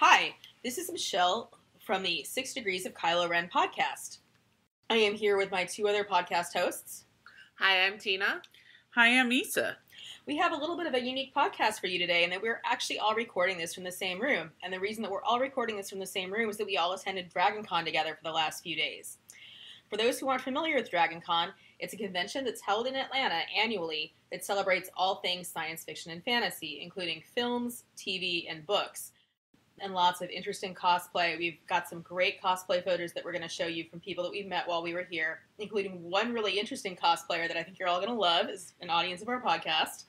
Hi, this is Michelle from the 6 Degrees of Kylo Ren podcast. I am here with my two other podcast hosts. Hi, I'm Tina. Hi, I'm Issa. We have a little bit of a unique podcast for you today, and that we're actually all recording this from the same room. And the reason that we're all recording this from the same room is that we all attended DragonCon together for the last few days. For those who aren't familiar with DragonCon, it's a convention that's held in Atlanta annually that celebrates all things science fiction and fantasy, including films, TV, and books. And lots of interesting cosplay. We've got some great cosplay photos that we're going to show you from people that we've met while we were here, including one really interesting cosplayer that I think you're all going to love as an audience of our podcast.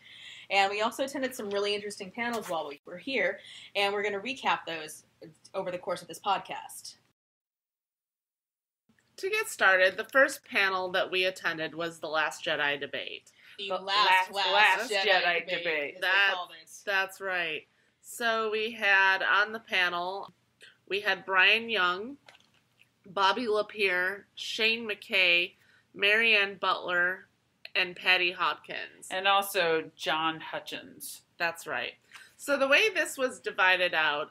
And we also attended some really interesting panels while we were here, and we're going to recap those over the course of this podcast. To get started, the first panel that we attended was the Last Jedi debate. The last Jedi debate. That's right. So we had on the panel, we had Brian Young, Bobby Lapierre, Shane McKay, Marianne Butler, and Patty Hopkins. And also John Hutchins. That's right. So the way this was divided out,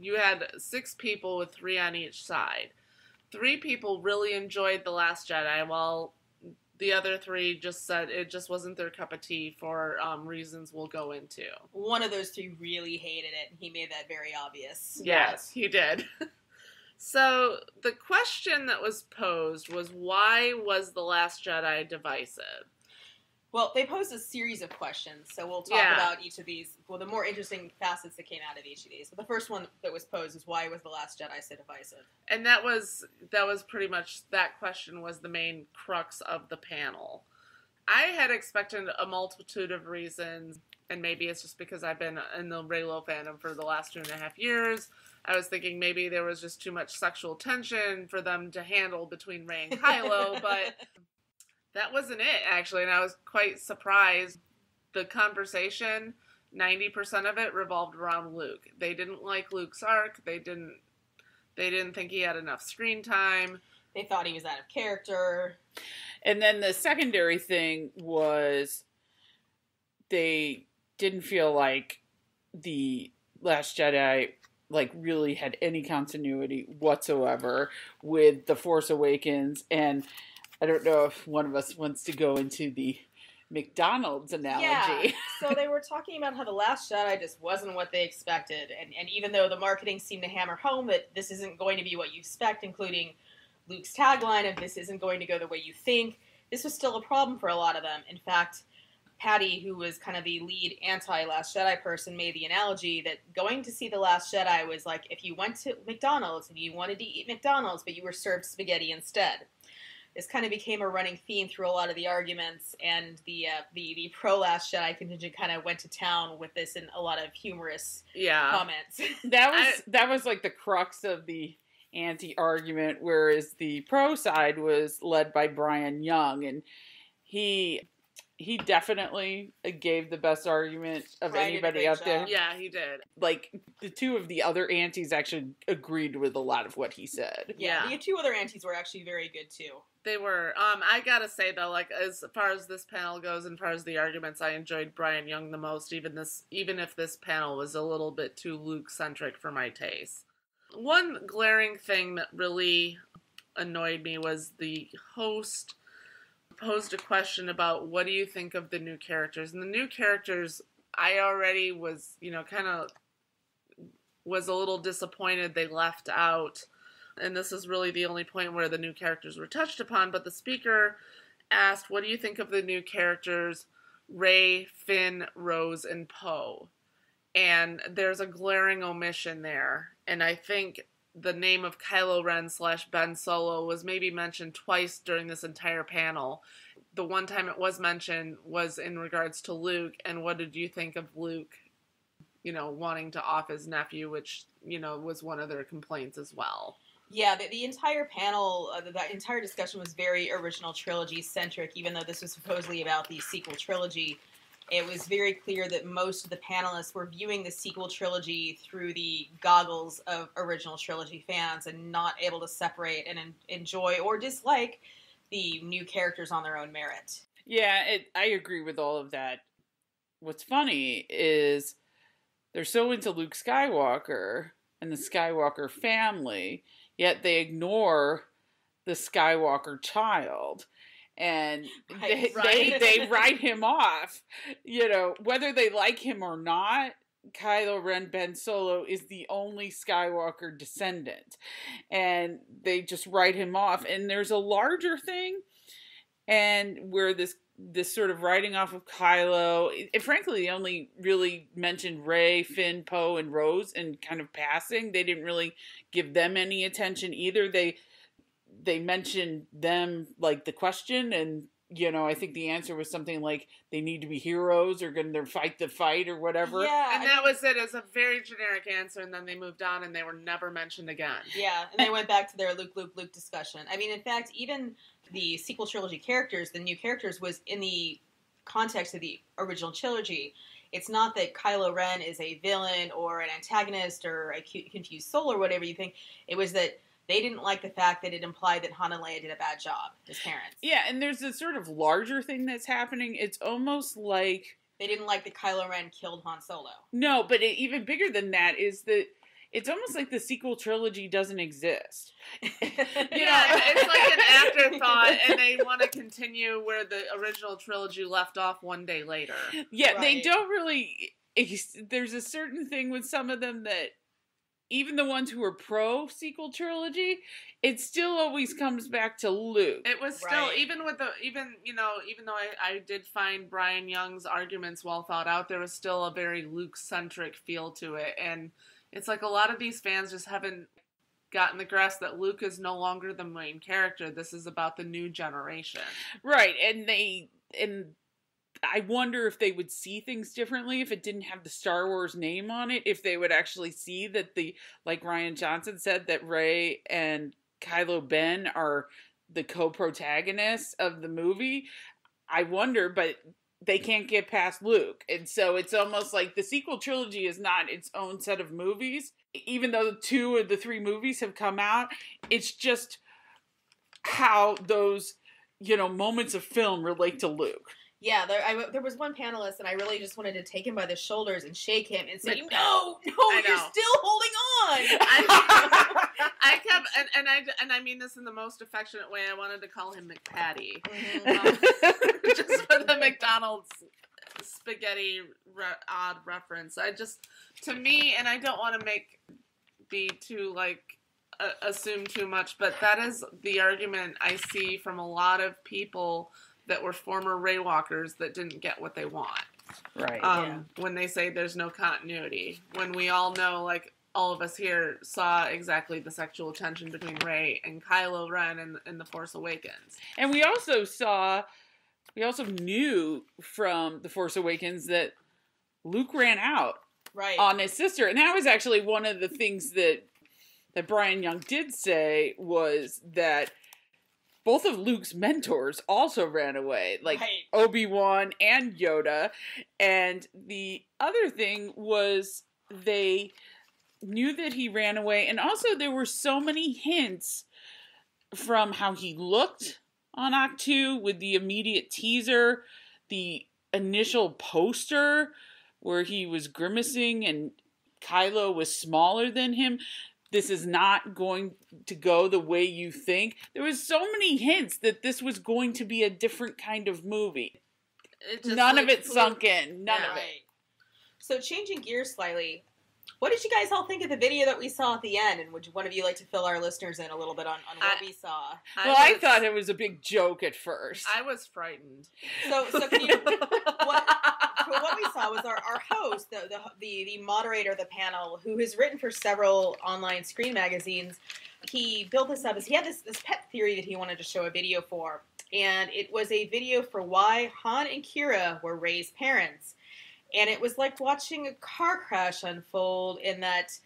you had 6 people with 3 on each side. 3 people really enjoyed The Last Jedi, while the other 3 just said it just wasn't their cup of tea for reasons we'll go into. One of those 3 really hated it, and he made that very obvious. Yes, he did. So the question that was posed was, why was The Last Jedi divisive? Well, they posed a series of questions, so we'll talk about each of these, well, the more interesting facets that came out of each of these. But the first one that was posed is, why was The Last Jedi so divisive? And that was pretty much, that question was the main crux of the panel. I had expected a multitude of reasons, and maybe it's just because I've been in the Reylo fandom for the last 2.5 years. I was thinking maybe there was just too much sexual tension for them to handle between Rey and Kylo, but that wasn't it, actually, and I was quite surprised. The conversation, 90% of it revolved around Luke. They didn't like Luke's arc. They didn't think he had enough screen time. They thought he was out of character. And then the secondary thing was they didn't feel like The Last Jedi really had any continuity whatsoever with The Force Awakens. And I don't know if one of us wants to go into the McDonald's analogy. Yeah, so they were talking about how The Last Jedi just wasn't what they expected. And even though the marketing seemed to hammer home that this isn't going to be what you expect, including Luke's tagline of this isn't going to go the way you think, this was still a problem for a lot of them. In fact, Patty, who was kind of the lead anti-Last Jedi person, made the analogy that going to see The Last Jedi was like if you went to McDonald's and you wanted to eat McDonald's, but you were served spaghetti instead. This kind of became a running theme through a lot of the arguments, and the pro-Last Jedi contingent kind of went to town with this in a lot of humorous comments. That was like the crux of the anti-argument, whereas the pro side was led by Brian Young, and he definitely gave the best argument of anybody out there. Yeah, he did. The 2 of the other antis actually agreed with a lot of what he said. Yeah. The 2 other antis were actually very good, too. They were. I gotta say, though, as far as this panel goes, and as far as the arguments, I enjoyed Brian Young the most, even if this panel was a little bit too Luke-centric for my taste. One glaring thing that really annoyed me was the host posed a question about, what do you think of the new characters? And the new characters, I already was, was a little disappointed they left out. And this is really the only point where the new characters were touched upon. But the speaker asked, what do you think of the new characters, Rey, Finn, Rose, and Poe? And there's a glaring omission there. And I think the name of Kylo Ren / Ben Solo was maybe mentioned twice during this entire panel. The one time it was mentioned was in regards to Luke, and what did you think of Luke, wanting to off his nephew, which, was one of their complaints as well. Yeah, the entire panel, the entire discussion was very original trilogy-centric, even though this was supposedly about the sequel trilogy. It was very clear that most of the panelists were viewing the sequel trilogy through the goggles of original trilogy fans and not able to separate and enjoy or dislike the new characters on their own merit. Yeah, I agree with all of that. What's funny is they're so into Luke Skywalker, and the Skywalker family, yet they ignore the Skywalker child. And they write him off. You know, whether they like him or not, Kylo Ren Ben Solo is the only Skywalker descendant. And they just write him off. And there's a larger thing, and where this sort of writing off of Kylo, frankly, they only really mentioned Rey, Finn, Poe, and Rose in kind of passing. They didn't really give them any attention either. They mentioned them like the question, and you know, I think the answer was something like they need to be heroes or going to fight the fight or whatever. Yeah, and that was it. It was a very generic answer, and then they moved on, and they were never mentioned again. Yeah, and they went back to their Luke discussion. I mean, in fact, even the sequel trilogy characters, the new characters, was in the context of the original trilogy. It's not that Kylo Ren is a villain or an antagonist or a confused soul or whatever you think. It was that they didn't like the fact that it implied that Han and Leia did a bad job as parents. Yeah, and there's a sort of larger thing that's happening. It's almost like they didn't like that Kylo Ren killed Han Solo. No, but even bigger than that is that it's almost like the sequel trilogy doesn't exist. You know, it's like an afterthought, and they want to continue where the original trilogy left off one day later. Yeah, right. They don't really. There's a certain thing with some of them that, even the ones who are pro sequel trilogy, it still always comes back to Luke. It was still even though I did find Brian Young's arguments well thought out, there was still a very Luke centric feel to it, and it's like a lot of these fans just haven't gotten the grasp that Luke is no longer the main character. This is about the new generation, right? And I wonder if they would see things differently if it didn't have the Star Wars name on it, if they would actually see that like Rian Johnson said, that Rey and Kylo Ben are the co-protagonists of the movie. I wonder, but they can't get past Luke. And so it's almost like the sequel trilogy is not its own set of movies. Even though 2 of the 3 movies have come out, it's just how those, moments of film relate to Luke. Yeah, there was one panelist, and I really just wanted to take him by the shoulders and shake him and say, "No, you're still holding on." I kept, and I mean this in the most affectionate way. I wanted to call him McPatty, just for the McDonald's spaghetti odd reference. To me, and I don't want to be too assume too much, but that is the argument I see from a lot of people that were former Rey walkers that didn't get what they want. Right. When they say there's no continuity. When we all know, all of us here saw exactly the sexual tension between Rey and Kylo Ren in The Force Awakens. And we also knew from The Force Awakens that Luke ran out on his sister. And that was actually one of the things that Brian Young did say, was that both of Luke's mentors also ran away, Obi-Wan and Yoda. And the other thing was they knew that he ran away. And also there were so many hints from how he looked on Ahch-To with the immediate teaser, the initial poster where he was grimacing and Kylo was smaller than him. This is not going to go the way you think. There was so many hints that this was going to be a different kind of movie. None of it sunk in. None of it. So changing gears slightly, what did you guys all think of the video that we saw at the end? And would one of you like to fill our listeners in a little bit on what we saw? I thought it was a big joke at first. I was frightened. So can you... what we saw was our host, the moderator of the panel, who has written for several online screen magazines. He built this up as he had this pet theory that he wanted to show a video for. And it was a video for why Han and Kira were Rey's parents. And it was like watching a car crash unfold, in that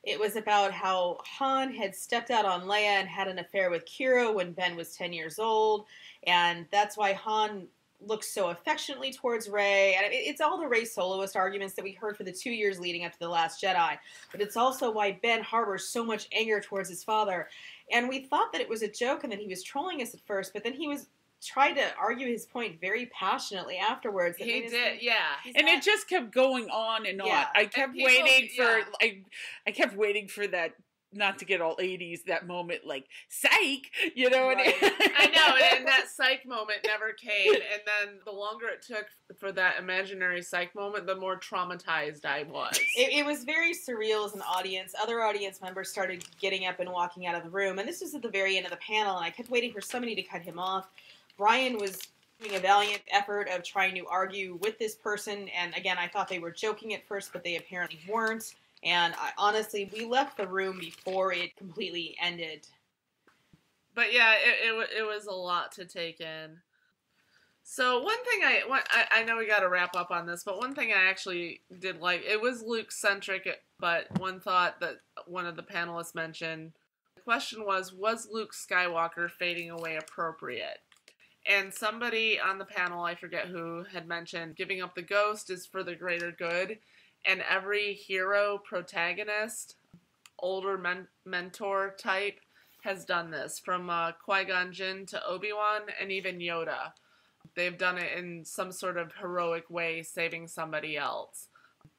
it was about how Han had stepped out on Leia and had an affair with Kira when Ben was 10 years old. And that's why Han looks so affectionately towards Rey. And it's all the Rey soloist arguments that we heard for the 2 years leading up to The Last Jedi. But it's also why Ben harbors so much anger towards his father. And we thought that it was a joke and that he was trolling us at first, but then he was tried to argue his point very passionately afterwards. He did, yeah. And it just kept going on and on. Yeah. I kept I kept waiting for that, not to get all 80s, that moment, like, psych, you know? Right. I know, and that psych moment never came, and then the longer it took for that imaginary psych moment, the more traumatized I was. It was very surreal as an audience. Other audience members started getting up and walking out of the room, and this was at the very end of the panel, and I kept waiting for somebody to cut him off. Brian was doing a valiant effort of trying to argue with this person, and again, I thought they were joking at first, but they apparently weren't. And honestly, we left the room before it completely ended. But yeah, it was a lot to take in. So one thing I know we got to wrap up on this, but one thing I actually did like, it was Luke-centric, but one thought that one of the panelists mentioned, the question was Luke Skywalker fading away appropriate? And somebody on the panel, I forget who, had mentioned giving up the ghost is for the greater good. And every hero protagonist, older mentor type, has done this. From Qui-Gon Jinn to Obi-Wan and even Yoda. They've done it in some sort of heroic way, saving somebody else.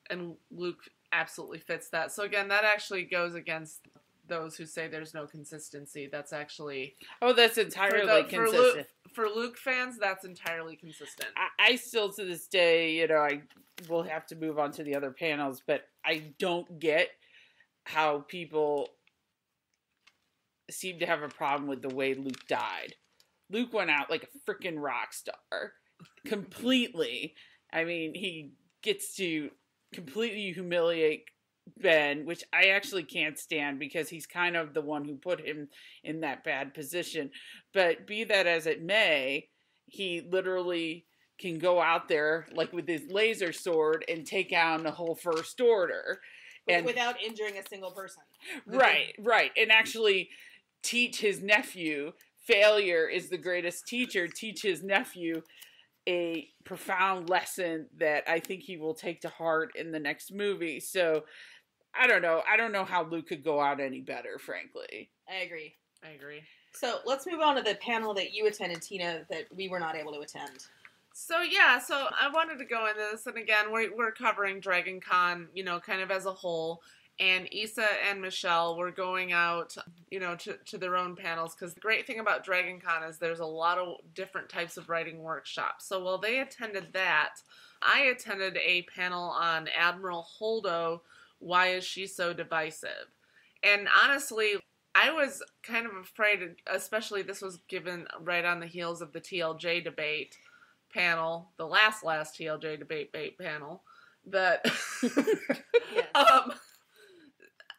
And Luke absolutely fits that. So again, that actually goes against those who say there's no consistency. That's actually... Oh, that's entirely consistent. For Luke fans, that's entirely consistent. I still, to this day, you know, I will have to move on to the other panels, but I don't get how people seem to have a problem with the way Luke died. Luke went out like a freaking rock star. Completely. I mean, he gets to completely humiliate Ben, which I actually can't stand because he's kind of the one who put him in that bad position. But be that as it may, he literally can go out there like with his laser sword and take down the whole First Order. And without injuring a single person. Right. And actually teach his nephew, failure is the greatest teacher, teach his nephew a profound lesson that I think he will take to heart in the next movie. So I don't know how Luke could go out any better, frankly. I agree. So let's move on to the panel that you attended, Tina, that we were not able to attend. So I wanted to go into this, and again, we're covering DragonCon, you know, kind of as a whole, and Issa and Michelle were going out, you know, to their own panels, because the great thing about DragonCon is there's a lot of different types of writing workshops. So while they attended that, I attended a panel on Admiral Holdo, Why Is She So Divisive? And honestly, I was kind of afraid, especially this was given right on the heels of the TLJ debate panel, the last TLJ debate panel, that Yes.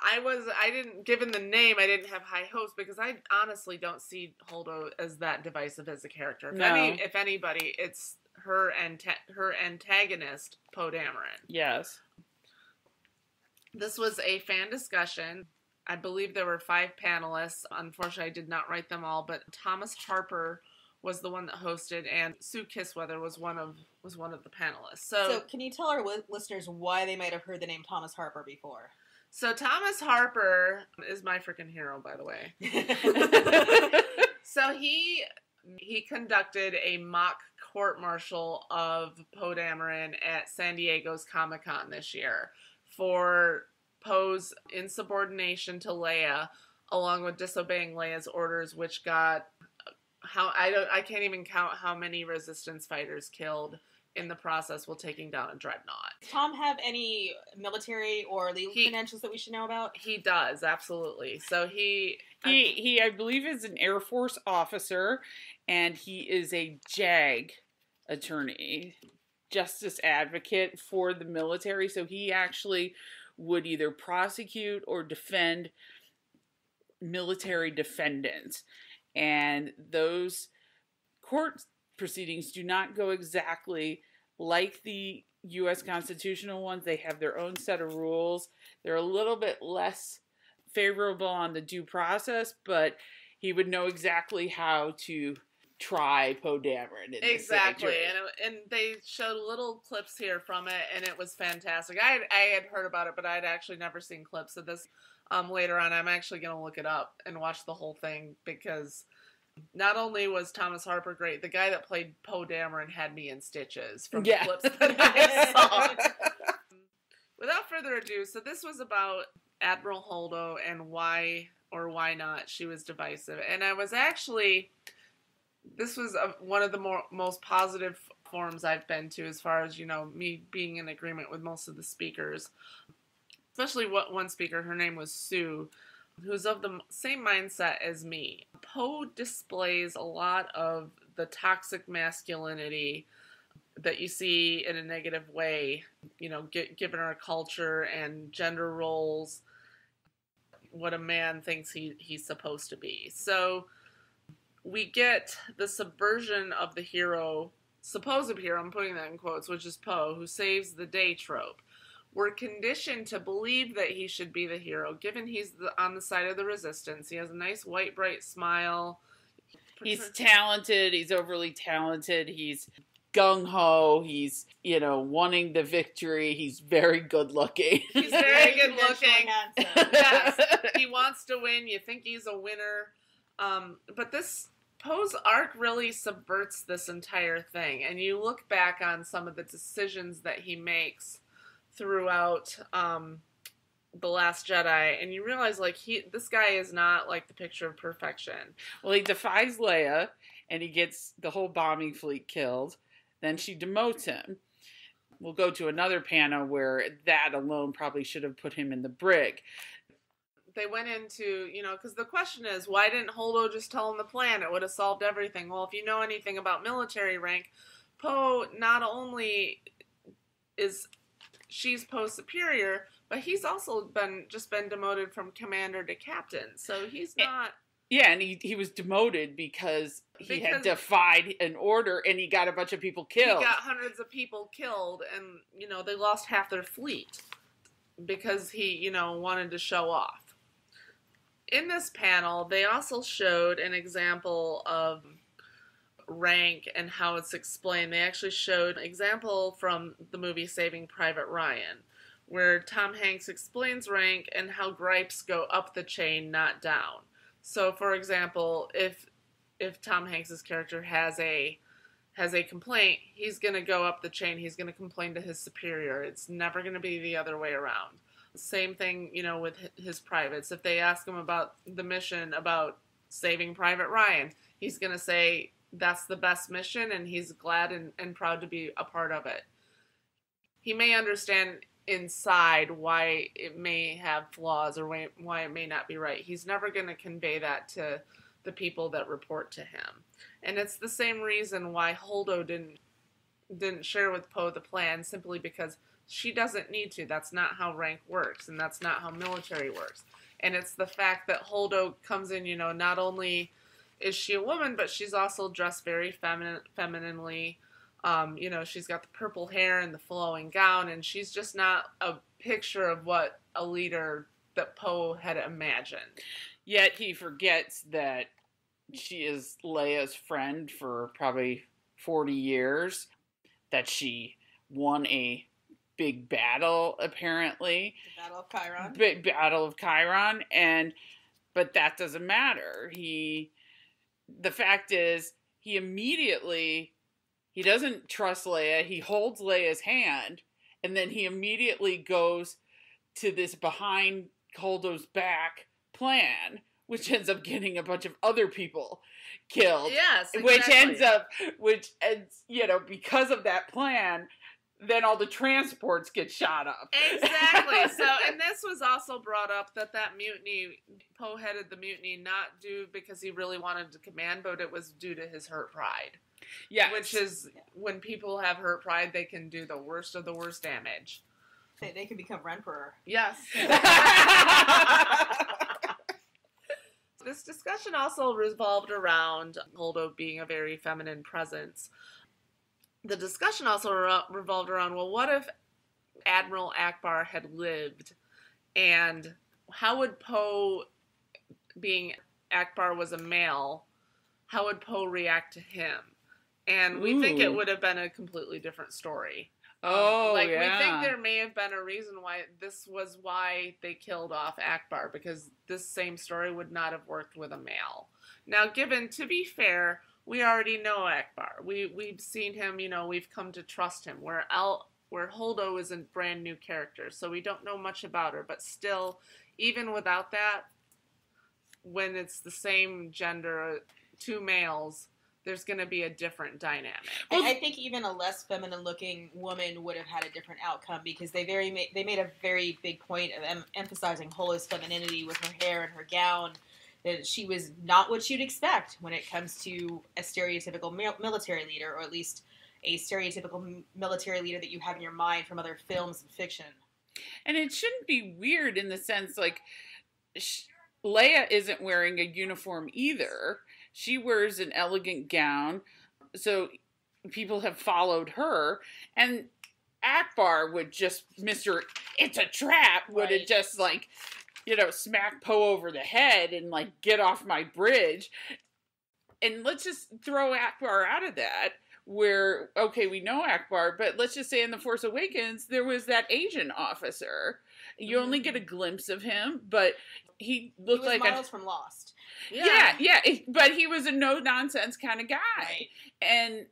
I didn't, given the name, I didn't have high hopes because I honestly don't see Holdo as that divisive as a character. If anybody, it's her antagonist, Poe Dameron. Yes. This was a fan discussion. I believe there were 5 panelists. Unfortunately, I did not write them all, but Thomas Harper was the one that hosted, and Sue Kissweather was one of the panelists. So can you tell our listeners why they might have heard the name Thomas Harper before? So Thomas Harper is my freaking hero, by the way. So he conducted a mock court-martial of Poe Dameron at San Diego's Comic-Con this year for Poe's insubordination to Leia, along with disobeying Leia's orders, which got I can't even count how many Resistance fighters killed in the process while taking down a dreadnought. Does Tom have any military or legal credentials that we should know about? He does, absolutely. So he I believe is an Air Force officer, and he is a JAG attorney, justice advocate for the military. So he actually would either prosecute or defend military defendants. And those court proceedings do not go exactly like the U.S. constitutional ones. They have their own set of rules. They're a little bit less favorable on the due process, but he would know exactly how to try Poe Dameron. Exactly, and they showed little clips here from it, and it was fantastic. I had heard about it, but I had actually never seen clips of this. Later on, I'm actually going to look it up and watch the whole thing because Not only was Thomas Harper great, the guy that played Poe Dameron had me in stitches from Yeah. the clips that I saw. Without further ado, so this was about Admiral Holdo and why or why not she was divisive. And I was actually, this was one of the most positive forums I've been to as far as, me being in agreement with most of the speakers. Especially one speaker, her name was Sue, who's of the same mindset as me. Poe displays a lot of the toxic masculinity that you see in a negative way, given our culture and gender roles, what a man thinks he's supposed to be. So we get the subversion of the hero, supposed hero, I'm putting that in quotes, which is Poe, who saves the day trope. We're conditioned to believe that he should be the hero, given he's on the side of the resistance. He has a nice, white, bright smile. He's talented. He's overly talented. He's gung-ho. He's, wanting the victory. He's very good-looking. He's very good-looking. Yes. He wants to win. You think he's a winner. But this Poe's arc really subverts this entire thing. And you look back on some of the decisions that he makes throughout The Last Jedi, and you realize, this guy is not, the picture of perfection. Well, he defies Leia, and he gets the whole bombing fleet killed. Then she demotes him. We'll go to another panel where that alone probably should have put him in the brig. They went into, because the question is, why didn't Holdo just tell him the plan? It would have solved everything. Well, if you know anything about military rank, Poe not only she's Poe's superior, but he's also been demoted from commander to captain. So he's not... Yeah, and he was demoted because he had defied an order and he got a bunch of people killed. He got hundreds of people killed, and, they lost half their fleet because he, wanted to show off. In this panel, they also showed an example of rank and how it's explained. They actually showed an example from the movie Saving Private Ryan, where Tom Hanks explains rank and how gripes go up the chain, not down. So, for example, if Tom Hanks's character has a complaint, he's going to go up the chain. He's going to complain to his superior. It's never going to be the other way around. Same thing, with his privates. If they ask him about the mission about Saving Private Ryan, he's going to say that's the best mission, and he's glad and proud to be a part of it. He may understand inside why it may have flaws or why it may not be right. He's never going to convey that to the people that report to him. And it's the same reason why Holdo didn't share with Poe the plan, simply because she doesn't need to. That's not how rank works, and that's not how military works. And it's the fact that Holdo comes in, not only is she a woman, but she's also dressed very femininely. She's got the purple hair and the flowing gown, and she's just not a picture of what a leader that Poe had imagined. Yet he forgets that she is Leia's friend for probably 40 years, that she won a big battle, apparently. The Battle of Chiron. Big Battle of Chiron, but that doesn't matter. The fact is, he doesn't trust Leia. He holds Leia's hand, and then he immediately goes to this behind Holdo's back plan, which ends up getting a bunch of other people killed. Yes, exactly. Which ends, because of that plan, then all the transports get shot up. Exactly. So, and this was also brought up that mutiny, Poe headed the mutiny not due because he really wanted to command, but it was due to his hurt pride. Yeah. Which is, when people have hurt pride, they can do the worst of the worst damage. They can become Emperor. Yes. This discussion also revolved around Holdo being a very feminine presence. The discussion also revolved around, well, what if Admiral Ackbar had lived, and how would Poe, being Ackbar was a male, how would Poe react to him? And we think it would have been a completely different story. Yeah. We think there may have been a reason why this was why they killed off Ackbar, because this same story would not have worked with a male. Now, to be fair, we already know Akbar. We've seen him, we've come to trust him. Where Holdo is a brand new character, so we don't know much about her. But still, even without that, when it's the same gender, two males, there's going to be a different dynamic. I think even a less feminine-looking woman would have had a different outcome because they made a very big point of emphasizing Holdo's femininity with her hair and her gown. That she was not what you'd expect when it comes to a stereotypical military leader, or at least a stereotypical military leader that you have in your mind from other films and fiction. And it shouldn't be weird in the sense, like, Leia isn't wearing a uniform either. She wears an elegant gown, so people have followed her. And Akbar would just, it's a trap, would have just, like, smack Poe over the head and, like, get off my bridge. And let's just throw Akbar out of that, where, okay, we know Akbar, but let's just say in The Force Awakens, there was that Asian officer. You only get a glimpse of him, but he looked like Miles from Lost. Yeah, but he was a no-nonsense kind of guy. Right. And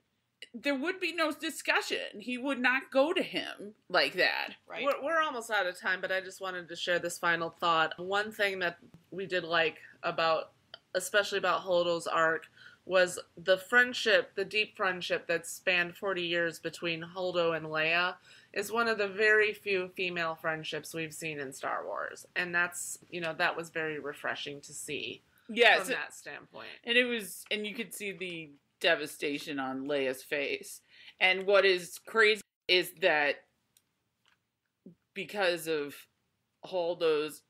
there would be no discussion. He would not go to him like that. Right. We're almost out of time, but I just wanted to share this final thought. One thing that we did like especially about Holdo's arc, was the friendship, the deep friendship that spanned 40 years between Holdo and Leia is one of the very few female friendships we've seen in Star Wars. And that's, that was very refreshing to see. Yes. From that standpoint. And you could see the devastation on Leia's face. And what is crazy is that because of Holdo's,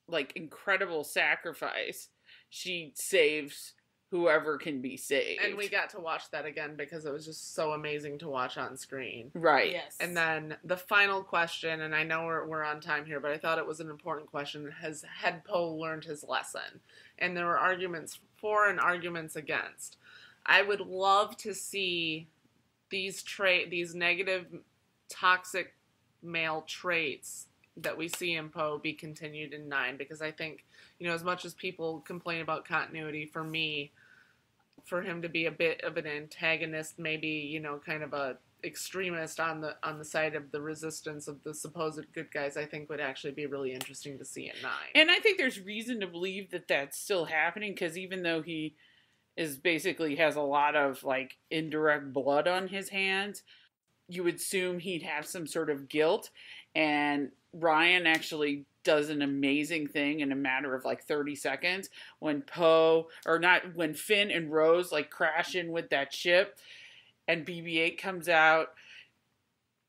like, incredible sacrifice, she saves whoever can be saved. And we got to watch that again because it was just so amazing to watch on screen. Right. Yes. And then the final question, and I know we're on time here, but I thought it was an important question, had Poe learned his lesson? And there were arguments for and arguments against. I would love to see these negative, toxic male traits that we see in Poe be continued in 9, because I think, as much as people complain about continuity, for me, for him to be a bit of an antagonist, maybe, kind of a extremist on the side of the resistance of the supposed good guys, I think would actually be really interesting to see at 9. And I think there's reason to believe that that's still happening, because even though he has a lot of, like, indirect blood on his hands, you would assume he'd have some sort of guilt. And Ryan actually does an amazing thing in a matter of, like, 30 seconds when when Finn and Rose, like, crash in with that ship and BB-8 comes out.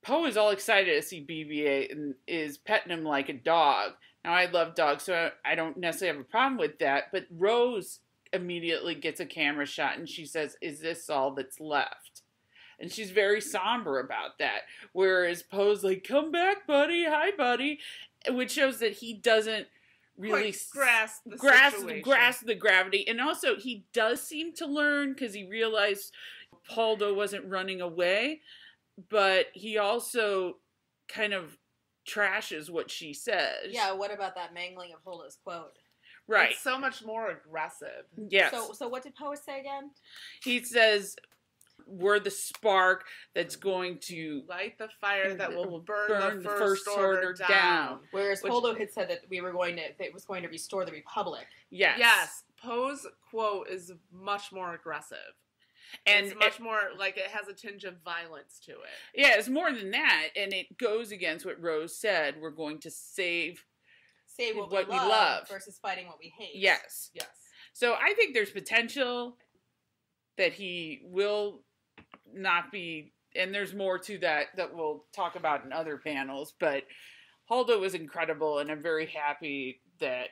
Poe is all excited to see BB-8 and is petting him like a dog. Now, I love dogs, so I don't necessarily have a problem with that, but Rose immediately gets a camera shot and she says, "Is this all that's left?" And she's very somber about that. Whereas Poe's like, "Come back, buddy. Hi, buddy." Which shows that he doesn't really grasp the gravity. And also, he does seem to learn, because he realized Holdo wasn't running away. But he also kind of trashes what she says. Yeah, what about that mangling of Holdo's quote? Right. It's so much more aggressive. Yes. So what did Poe say again? He says, "We're the spark that's going to light the fire that will burn the first order down." Whereas Holdo had said that it was going to restore the Republic. Yes. Yes. Poe's quote is much more aggressive. And it's much more, like, it has a tinge of violence to it. Yeah, it's more than that. And it goes against what Rose said. We're going to save what we love versus fighting what we hate. Yes. Yes. So I think there's potential that he will not be, and there's more to that we'll talk about in other panels, but Holdo was incredible, and I'm very happy that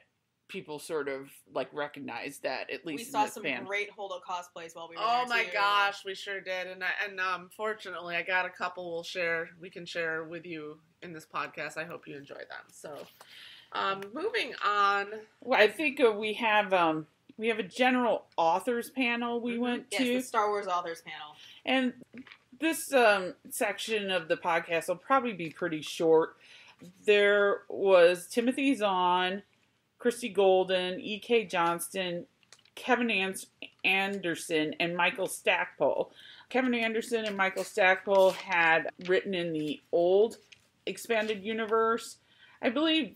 people sort of, like, recognize that, at least we saw some great Holdo cosplays while we were there. Oh my gosh, we sure did. And fortunately I got a couple we can share with you in this podcast. I hope you enjoy them. So moving on. Well, I think we have a general authors panel we went to. Yes, the Star Wars authors panel. And this section of the podcast will probably be pretty short. There was Timothy Zahn, Christy Golden, E.K. Johnston, Kevin Anderson and Michael Stackpole. Kevin Anderson and Michael Stackpole had written in the old expanded universe. I believe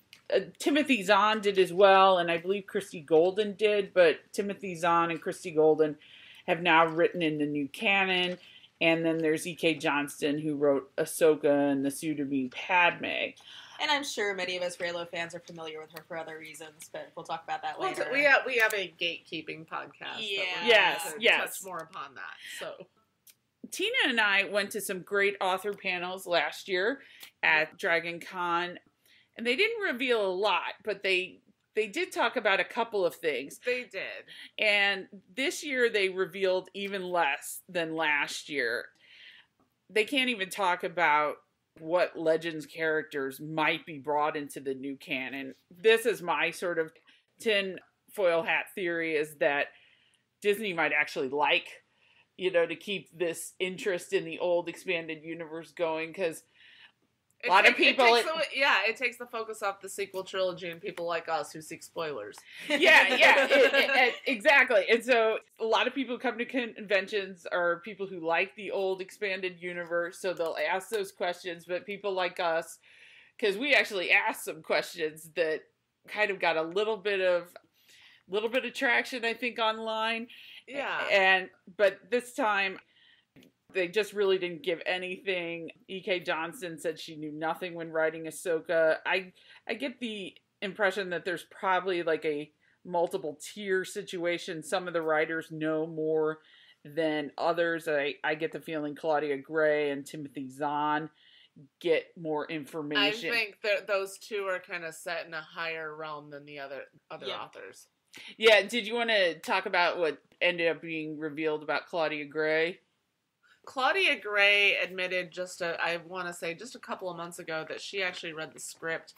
Timothy Zahn did as well, and I believe Christy Golden did, but Timothy Zahn and Christy Golden have now written in the new canon. And then there's E.K. Johnston, who wrote Ahsoka and the soon-to-be Padme. And I'm sure many of us Reylo fans are familiar with her for other reasons, but we'll talk about that later. We have a gatekeeping podcast. Yeah. Touch more upon that. So Tina and I went to some great author panels last year at DragonCon, and they didn't reveal a lot, but they did talk about a couple of things. They did. And this year they revealed even less than last year. They can't even talk about what Legends characters might be brought into the new canon. This is my sort of tin foil hat theory, is that Disney might actually like, to keep this interest in the old expanded universe going, because a lot of people... It takes the focus off the sequel trilogy and people like us who seek spoilers. Exactly. And so a lot of people come to conventions are people who like the old expanded universe, so they'll ask those questions. But people like us, because we actually asked some questions that kind of got a little bit of traction, I think, online. Yeah. But this time, they just really didn't give anything. E.K. Johnston said she knew nothing when writing Ahsoka. I get the impression that there's probably like a multiple tier situation. Some of the writers know more than others. I get the feeling Claudia Gray and Timothy Zahn get more information. I think that those two are kind of set in a higher realm than the other authors. Yeah, did you want to talk about what ended up being revealed about Claudia Gray? Claudia Gray admitted just a couple of months ago that she actually read the script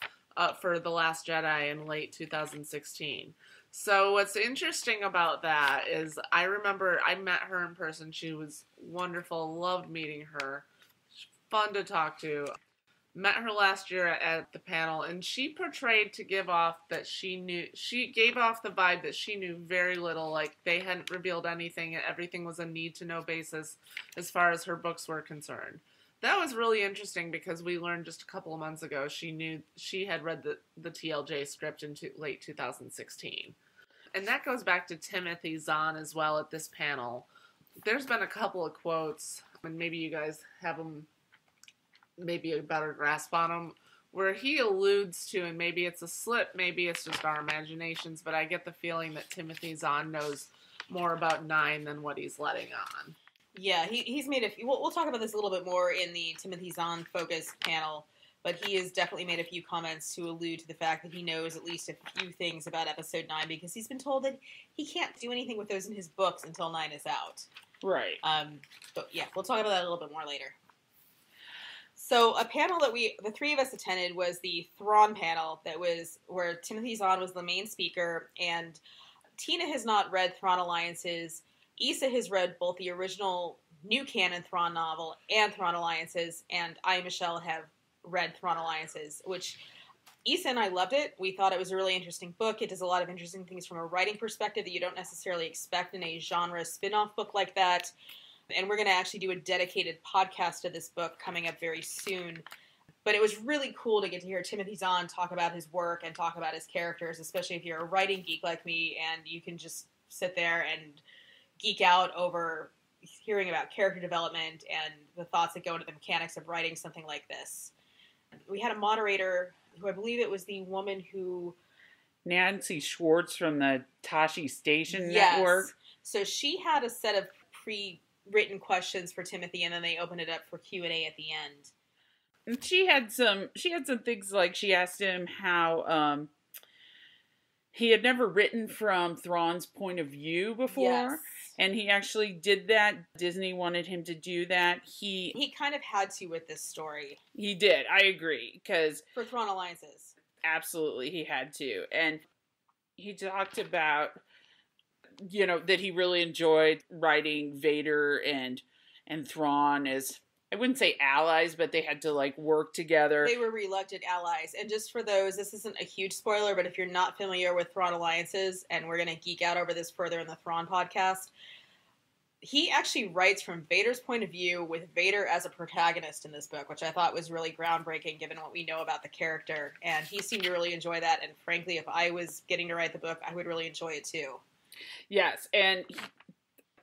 for The Last Jedi in late 2016. So what's interesting about that is I remember I met her in person. She was wonderful. Loved meeting her. Fun to talk to. Met her last year at the panel, and she portrayed to give off that she gave off the vibe that she knew very little, like they hadn't revealed anything, everything was a need-to-know basis as far as her books were concerned. That was really interesting because we learned just a couple of months ago she had read the TLJ script in late 2016. And that goes back to Timothy Zahn as well at this panel. There's been a couple of quotes, and maybe you guys have them, maybe a better grasp on them, where he alludes to, and maybe it's a slip, maybe it's just our imaginations, but I get the feeling that Timothy Zahn knows more about 9 than what he's letting on. Yeah, he's made we'll talk about this a little bit more in the Timothy Zahn focus panel, but he has definitely made a few comments to allude to the fact that he knows at least a few things about Episode 9, because he's been told that he can't do anything with those in his books until 9 is out. Right. But yeah, we'll talk about that a little bit more later. So a panel that the three of us attended was the Thrawn panel, where Timothy Zahn was the main speaker, and Tina has not read Thrawn Alliances. Issa has read both the original new canon Thrawn novel and Thrawn Alliances, and I and Michelle have read Thrawn Alliances, which Issa and I loved it. We thought it was a really interesting book. It does a lot of interesting things from a writing perspective that you don't necessarily expect in a genre spin-off book like that. And we're going to actually do a dedicated podcast to this book coming up very soon. But it was really cool to get to hear Timothy Zahn talk about his work and talk about his characters, especially if you're a writing geek like me and you can just sit there and geek out over hearing about character development and the thoughts that go into the mechanics of writing something like this. We had a moderator who, I believe it was the woman who... Nancy Schwartz from the Tashi Station Network. So she had a set of pre-written questions for Timothy, and then they opened it up for Q&A at the end. And she had some things like she asked him how he had never written from Thrawn's point of view before. Yes. And he actually did that. Disney wanted him to do that. He kind of had to with this story. He did. I agree. For Thrawn Alliances. Absolutely, he had to. And he talked about, that he really enjoyed writing Vader and Thrawn as I wouldn't say allies, but they had to like work together. They were reluctant allies. And just for those, this isn't a huge spoiler, but if you're not familiar with Thrawn alliances, and we're going to geek out over this further in the Thrawn podcast, he actually writes from Vader's point of view with Vader as a protagonist in this book, which I thought was really groundbreaking given what we know about the character. And he seemed to really enjoy that. And frankly, if I was getting to write the book, I would really enjoy it too. Yes, and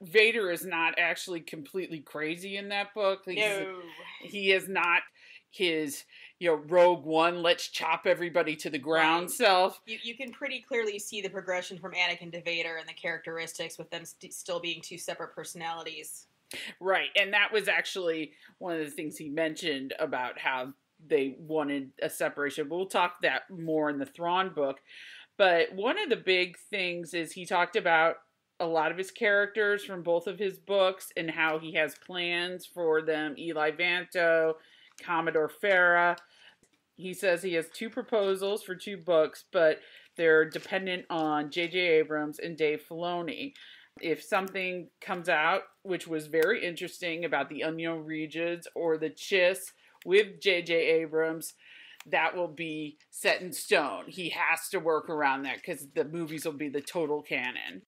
Vader is not actually completely crazy in that book. No. He is not his, Rogue One, let's chop everybody to the ground self. You can pretty clearly see the progression from Anakin to Vader and the characteristics with them still being two separate personalities. Right, and that was actually one of the things he mentioned about how they wanted a separation. But we'll talk that more in the Thrawn book. But one of the big things is he talked about a lot of his characters from both of his books and how he has plans for them. Eli Vanto, Commodore Farah. He says he has 2 proposals for 2 books, but they're dependent on J.J. Abrams and Dave Filoni. If something comes out, which was very interesting, about the Unknown Regions or the Chiss with J.J. Abrams, that will be set in stone. He has to work around that because the movies will be the total canon.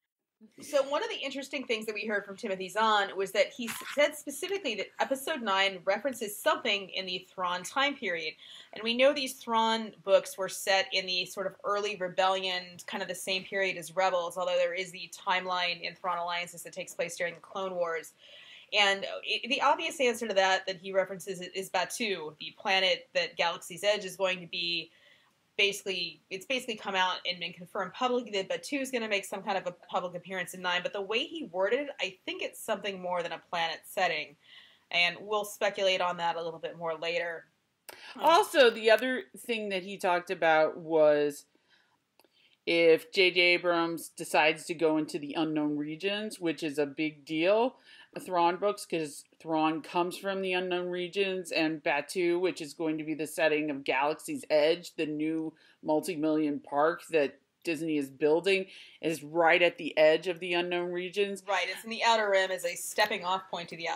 So one of the interesting things that we heard from Timothy Zahn was that he said specifically that Episode 9 references something in the Thrawn time period. And we know these Thrawn books were set in the sort of early rebellion, kind of the same period as Rebels, although there is the timeline in Thrawn Alliances that takes place during the Clone Wars. And the obvious answer to that he references is Batuu, the planet that Galaxy's Edge is going to be. It's basically come out and been confirmed publicly that Batuu is going to make some kind of a public appearance in 9, but the way he worded it, I think it's something more than a planet setting, and we'll speculate on that a little bit more later. Also, the other thing that he talked about was if J.J. Abrams decides to go into the Unknown Regions, which is a big deal, Thrawn books, because Thrawn comes from the Unknown Regions, and Batuu, which is going to be the setting of Galaxy's Edge, the new multi-million park that Disney is building, is right at the edge of the Unknown Regions. Right, it's in the Outer Rim as a stepping off point to the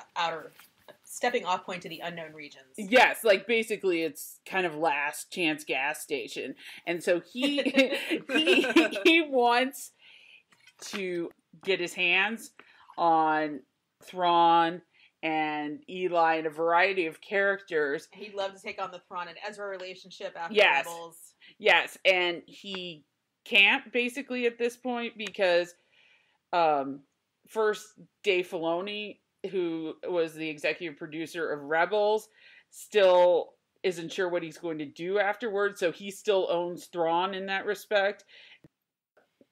Unknown Regions. Yes, like basically it's kind of last chance gas station. And so he wants to get his hands on Thrawn and Eli and a variety of characters. He'd love to take on the Thrawn and Ezra relationship after Rebels. Yes, and he can't basically at this point because first Dave Filoni, who was the executive producer of Rebels, still isn't sure what he's going to do afterwards, so he still owns Thrawn in that respect.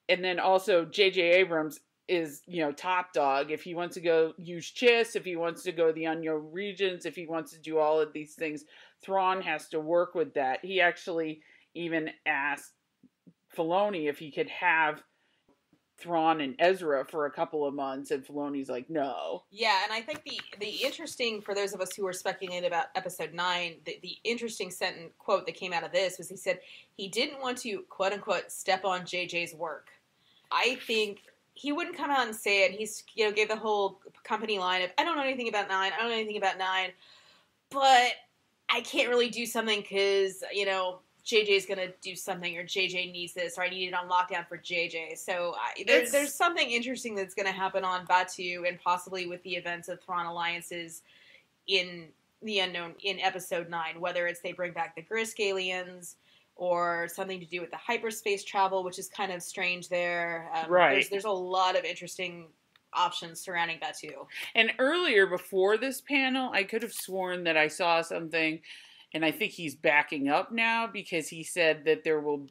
And then also J.J. Abrams is, top dog. If he wants to go use Chiss, if he wants to go the Unknown Regions, if he wants to do all of these things, Thrawn has to work with that. He actually even asked Filoni if he could have Thrawn and Ezra for a couple of months, and Filoni's like, no. Yeah, and I think the interesting, for those of us who were speculating about Episode 9, the interesting quote that came out of this was he said he didn't want to, quote-unquote, step on JJ's work. I think he wouldn't come out and say it. He's, gave the whole company line of, I don't know anything about 9, but I can't really do something because, JJ's going to do something, or JJ needs this, or I need it on lockdown for JJ. So there's something interesting that's going to happen on Batuu, and possibly with the events of Thrawn Alliances in the unknown in Episode 9, whether it's they bring back the Griscalians, or something to do with the hyperspace travel, which is kind of strange there. Right. There's a lot of interesting options surrounding Batuu. And earlier, before this panel, I could have sworn that I saw something, and I think he's backing up now, because he said that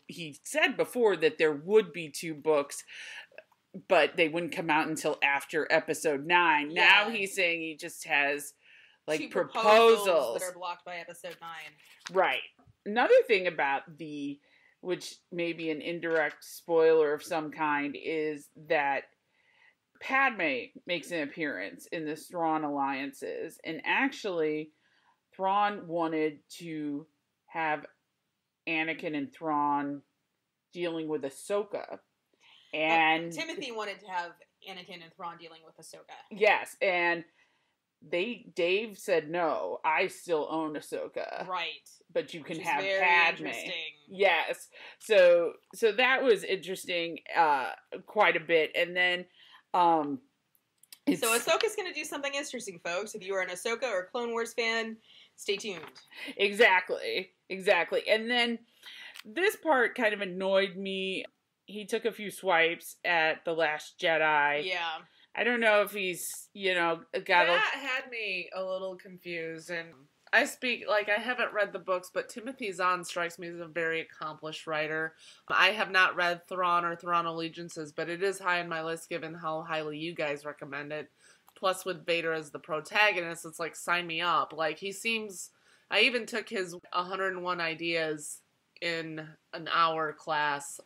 he said before that there would be 2 books, but they wouldn't come out until after Episode 9. Yeah. Now he's saying he just has, 2 proposals that are blocked by Episode 9. Right. Another thing about which may be an indirect spoiler of some kind, is that Padme makes an appearance in the Thrawn Alliances, and actually Thrawn wanted to have Anakin and Thrawn dealing with Ahsoka. And Timothy wanted to have Anakin and Thrawn dealing with Ahsoka. Yes, and Dave said, no, I still own Ahsoka. Right. But you can Which is have very Padme. interesting. Yes. So that was interesting quite a bit. And then so Ahsoka's going to do something interesting, folks. If you are an Ahsoka or Clone Wars fan, stay tuned. Exactly. And then this part kind of annoyed me. He took a few swipes at The Last Jedi. Yeah. I don't know if he's, got... That had me a little confused, and I haven't read the books, but Timothy Zahn strikes me as a very accomplished writer. I have not read Thrawn or Thrawn Allegiances, but it is high on my list given how highly you guys recommend it. Plus, with Vader as the protagonist, it's like, sign me up. Like, he seems... I even took his 101 Ideas in an hour class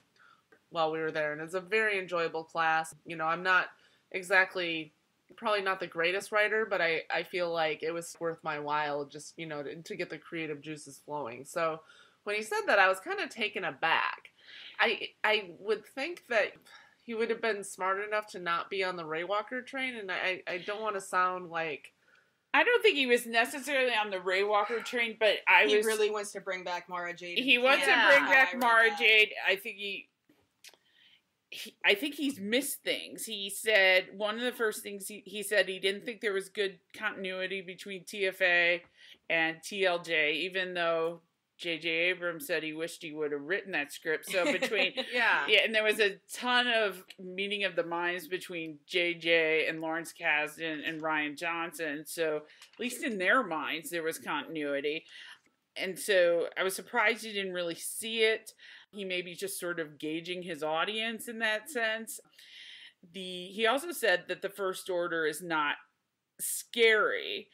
while we were there, and it's a very enjoyable class. I'm not exactly... probably not the greatest writer, but I feel like it was worth my while just, to get the creative juices flowing. So when he said that, I was kind of taken aback. I would think that he would have been smart enough to not be on the Ray Walker train, and I don't want to sound like... I don't think he was necessarily on the Ray Walker train, but he really wants to bring back Mara Jade. He wants to bring back Mara Jade. I think he's missed things. He said, one of the first things he said, he didn't think there was good continuity between TFA and TLJ, even though J.J. Abrams said he wished he would have written that script. So between, yeah, and there was a ton of meeting of the minds between J.J. and Lawrence Kasdan and Rian Johnson. So at least in their minds, there was continuity. And so I was surprised you didn't really see it. He may be just sort of gauging his audience in that sense. He also said that the First Order is not scary.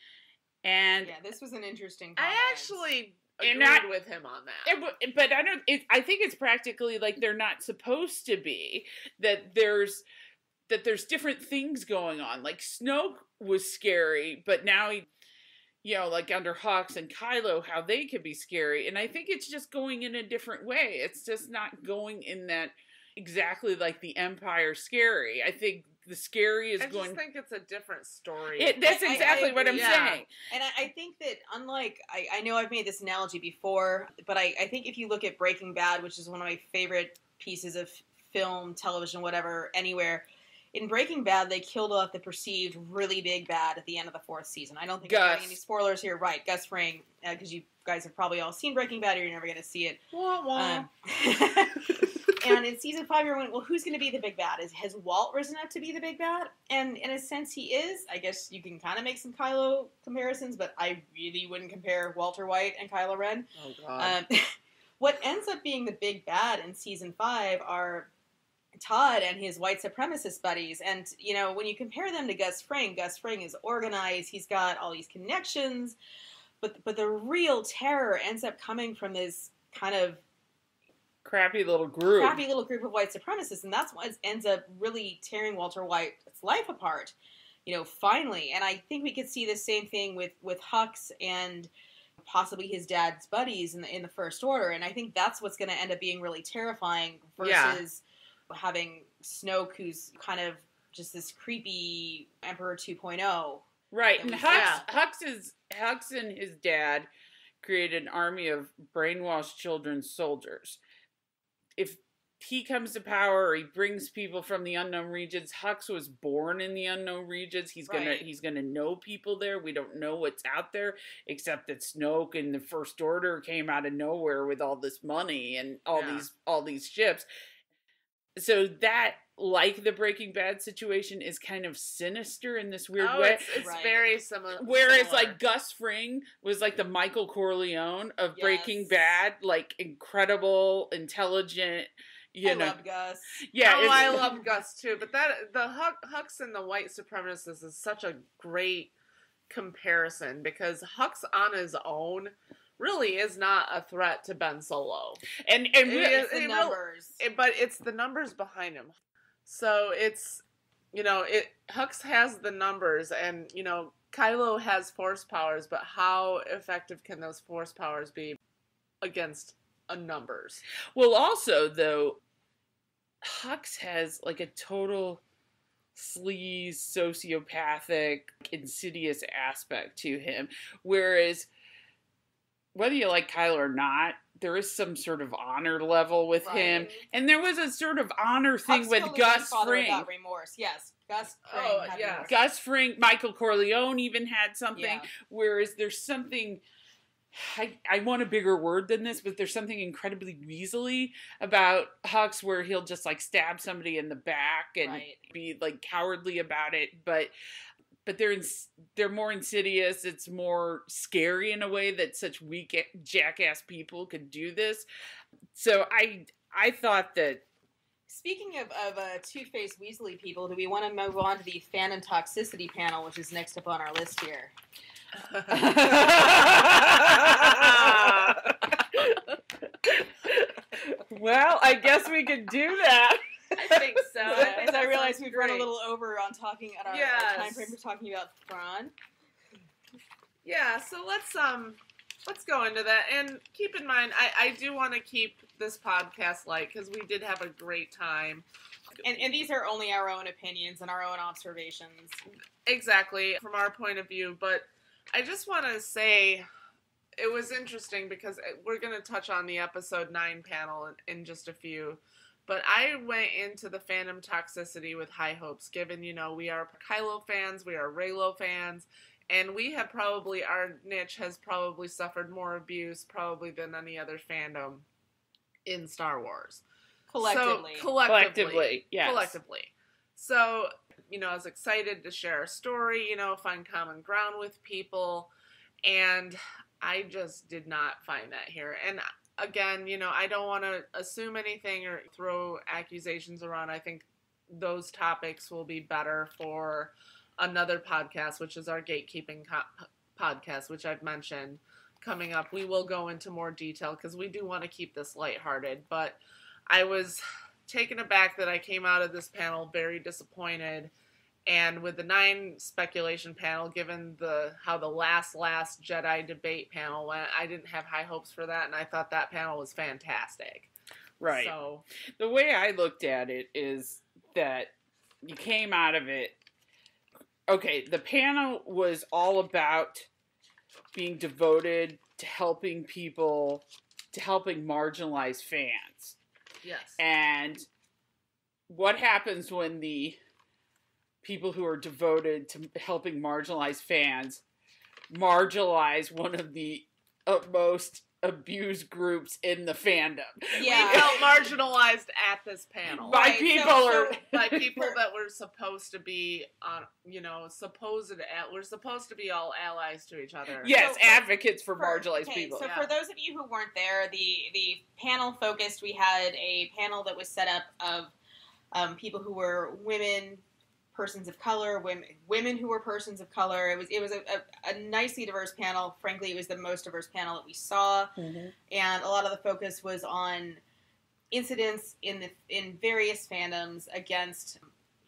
And yeah, this was an interesting comment. I actually agreed with him on that. But I think it's practically like they're not supposed to be. That there's different things going on. Like Snoke was scary, but now he... like under Hux and Kylo, how they could be scary. And I think it's just going in a different way. It's just not going in that exactly like the Empire scary. I think the scary is going... I just think it's a different story. That's exactly what I'm saying. And I think that unlike... I know I've made this analogy before, but I think if you look at Breaking Bad, which is one of my favorite pieces of film, television, whatever, anywhere... In Breaking Bad, they killed off the perceived really big bad at the end of the 4th season. I don't think we're getting any spoilers here. Right, Gus Fring, because you guys have probably all seen Breaking Bad or you're never going to see it. And in season 5, you're wondering, well, who's going to be the big bad? Has Walt risen up to be the big bad? And in a sense, he is. I guess you can kind of make some Kylo comparisons, but I really wouldn't compare Walter White and Kylo Ren. Oh, God. What ends up being the big bad in season 5 are... Todd and his white supremacist buddies. And, when you compare them to Gus Fring is organized, he's got all these connections, but the real terror ends up coming from this kind of crappy little group of white supremacists, and that's what ends up really tearing Walter White's life apart, finally. And I think we could see the same thing with Hux and possibly his dad's buddies in the First Order, and I think that's what's going to end up being really terrifying versus... having Snoke, who's kind of just this creepy Emperor 2.0. Right, and Hux and his dad created an army of brainwashed children's soldiers. If he comes to power or he brings people from the unknown regions, Hux was born in the unknown regions. He's gonna know people there. We don't know what's out there, except that Snoke and the First Order came out of nowhere with all this money and all these ships. So that, like the Breaking Bad situation, is kind of sinister in this weird way. It's very similar. Whereas, like, Gus Fring was like the Michael Corleone of Breaking Bad, like, incredible, intelligent, I love Gus. Yeah. I love Gus, too. But the Hux and the white supremacists is such a great comparison, because Hux on his own... really is not a threat to Ben Solo. And it's the numbers. But it's the numbers behind him. So it's, Hux has the numbers, and, Kylo has force powers, but how effective can those force powers be against numbers? Well, also, though, Hux has, like, a total sleaze, sociopathic, insidious aspect to him. Whereas, whether you like Kylo or not, there is some sort of honor level with him. And there was a sort of honor thing with Gus Fring. Without remorse. Yes, Gus Fring. Oh, yeah. Gus Fring, Michael Corleone even had something. Whereas there's something, I want a bigger word than this, but there's something incredibly weaselly about Hux where he'll just like stab somebody in the back and be like cowardly about it. But they're more insidious. It's more scary in a way that such weak jackass people could do this. So I thought that. Speaking of two-faced Weasley people, do we want to move on to the fandom toxicity panel, which is next up on our list here? Well, I guess we could do that. I think so. As I realize we've run a little over on talking at our time frame for talking about Thrawn. Yeah, so let's go into that. And keep in mind, I do want to keep this podcast light because we did have a great time. And these are only our own opinions and our own observations. Exactly, from our point of view. But I just want to say it was interesting because we're going to touch on the episode 9 panel in just a few. But I went into the fandom toxicity with high hopes, given, we are Kylo fans, we are Reylo fans, and we have probably, our niche has probably suffered more abuse probably than any other fandom in Star Wars. Collectively. So, collectively. Yes. Collectively. So, I was excited to share a story, find common ground with people, and I just did not find that here. And again, I don't want to assume anything or throw accusations around. I think those topics will be better for another podcast, which is our gatekeeping podcast, which I've mentioned coming up. We will go into more detail because we do want to keep this lighthearted. But I was taken aback that I came out of this panel very disappointed. And with the 9 speculation panel, given how the last Jedi debate panel went, I didn't have high hopes for that, and I thought that panel was fantastic. Right. So the way I looked at it is that you came out of it. Okay, the panel was all about being devoted to helping people, to helping marginalized fans. Yes. And what happens when the people who are devoted to helping marginalized fans marginalize one of the most abused groups in the fandom? Yeah. We felt marginalized at this panel. By people by people that were supposed to be on, we're supposed to be all allies to each other. Yes, advocates for marginalized people. So for those of you who weren't there, the panel focused, we had a panel that was set up of people who were women, persons of color, women who were persons of color. It was a nicely diverse panel. Frankly, it was the most diverse panel that we saw, and a lot of the focus was on incidents in various fandoms against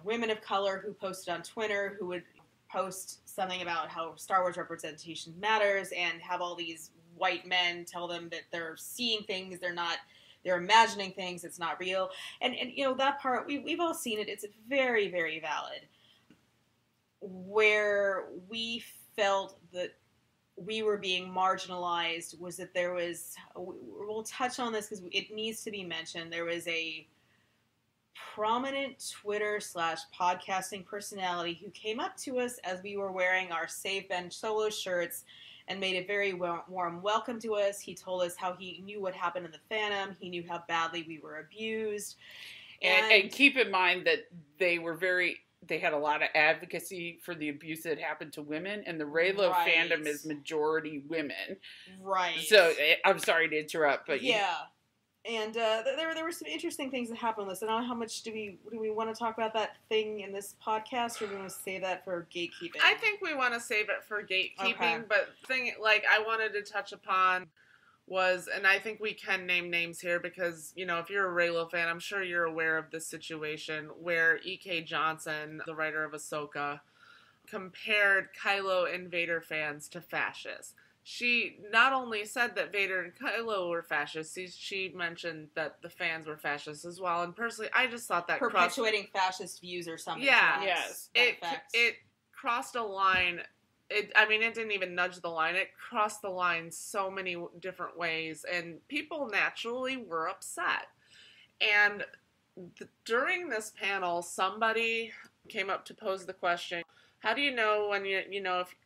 women of color who posted on Twitter, who would post something about how Star Wars representation matters, and have all these white men tell them that they're seeing things, they're imagining things, it's not real. And that part, we've all seen it. It's very, very valid. Where we felt that we were being marginalized was that there was, we'll touch on this because it needs to be mentioned, there was a prominent Twitter/podcasting personality who came up to us as we were wearing our Save Ben Solo shirts and made a very warm welcome to us. He told us how he knew what happened in the fandom. He knew how badly we were abused. And keep in mind that they had a lot of advocacy for the abuse that happened to women, and the Reylo fandom is majority women. Right. So, I'm sorry to interrupt, but... Yeah. And there were some interesting things that happened on this. I don't know how much do we want to talk about that thing in this podcast, or do we want to save that for gatekeeping? I think we want to save it for gatekeeping, but the thing I wanted to touch upon was, and I think we can name names here because, if you're a Reylo fan, I'm sure you're aware of this situation where E.K. Johnson, the writer of Ahsoka, compared Kylo and Vader fans to fascists. she not only said that Vader and Kylo were fascists, she mentioned that the fans were fascists as well. And personally, I just thought that perpetuating fascist views or something. Yeah, yes, it crossed a line. It didn't even nudge the line. It crossed the line so many different ways, and people naturally were upset. And during this panel, somebody came up to pose the question, how do you know when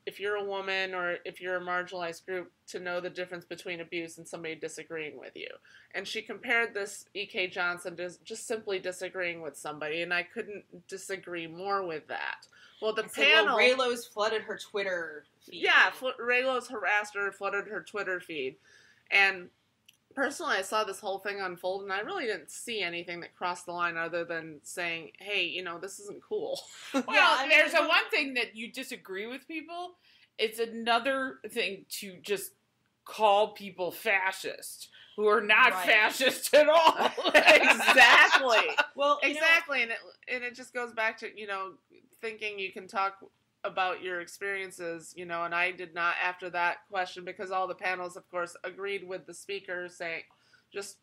if you're a woman or if you're a marginalized group to know the difference between abuse and somebody disagreeing with you? And she compared this E.K. Johnson to just simply disagreeing with somebody, and I couldn't disagree more with that. Well, the panel... Raylos flooded her Twitter feed. Yeah, Raylos harassed her, flooded her Twitter feed. And personally, I saw this whole thing unfold, and I really didn't see anything that crossed the line other than saying, hey, this isn't cool. Well, there's one thing that you disagree with people. It's another thing to just call people fascist who are not fascist at all. Exactly. Well, exactly. And it just goes back to, thinking you can talk about your experiences, and I did not after that question, because all the panels, of course, agreed with the speakers, saying, just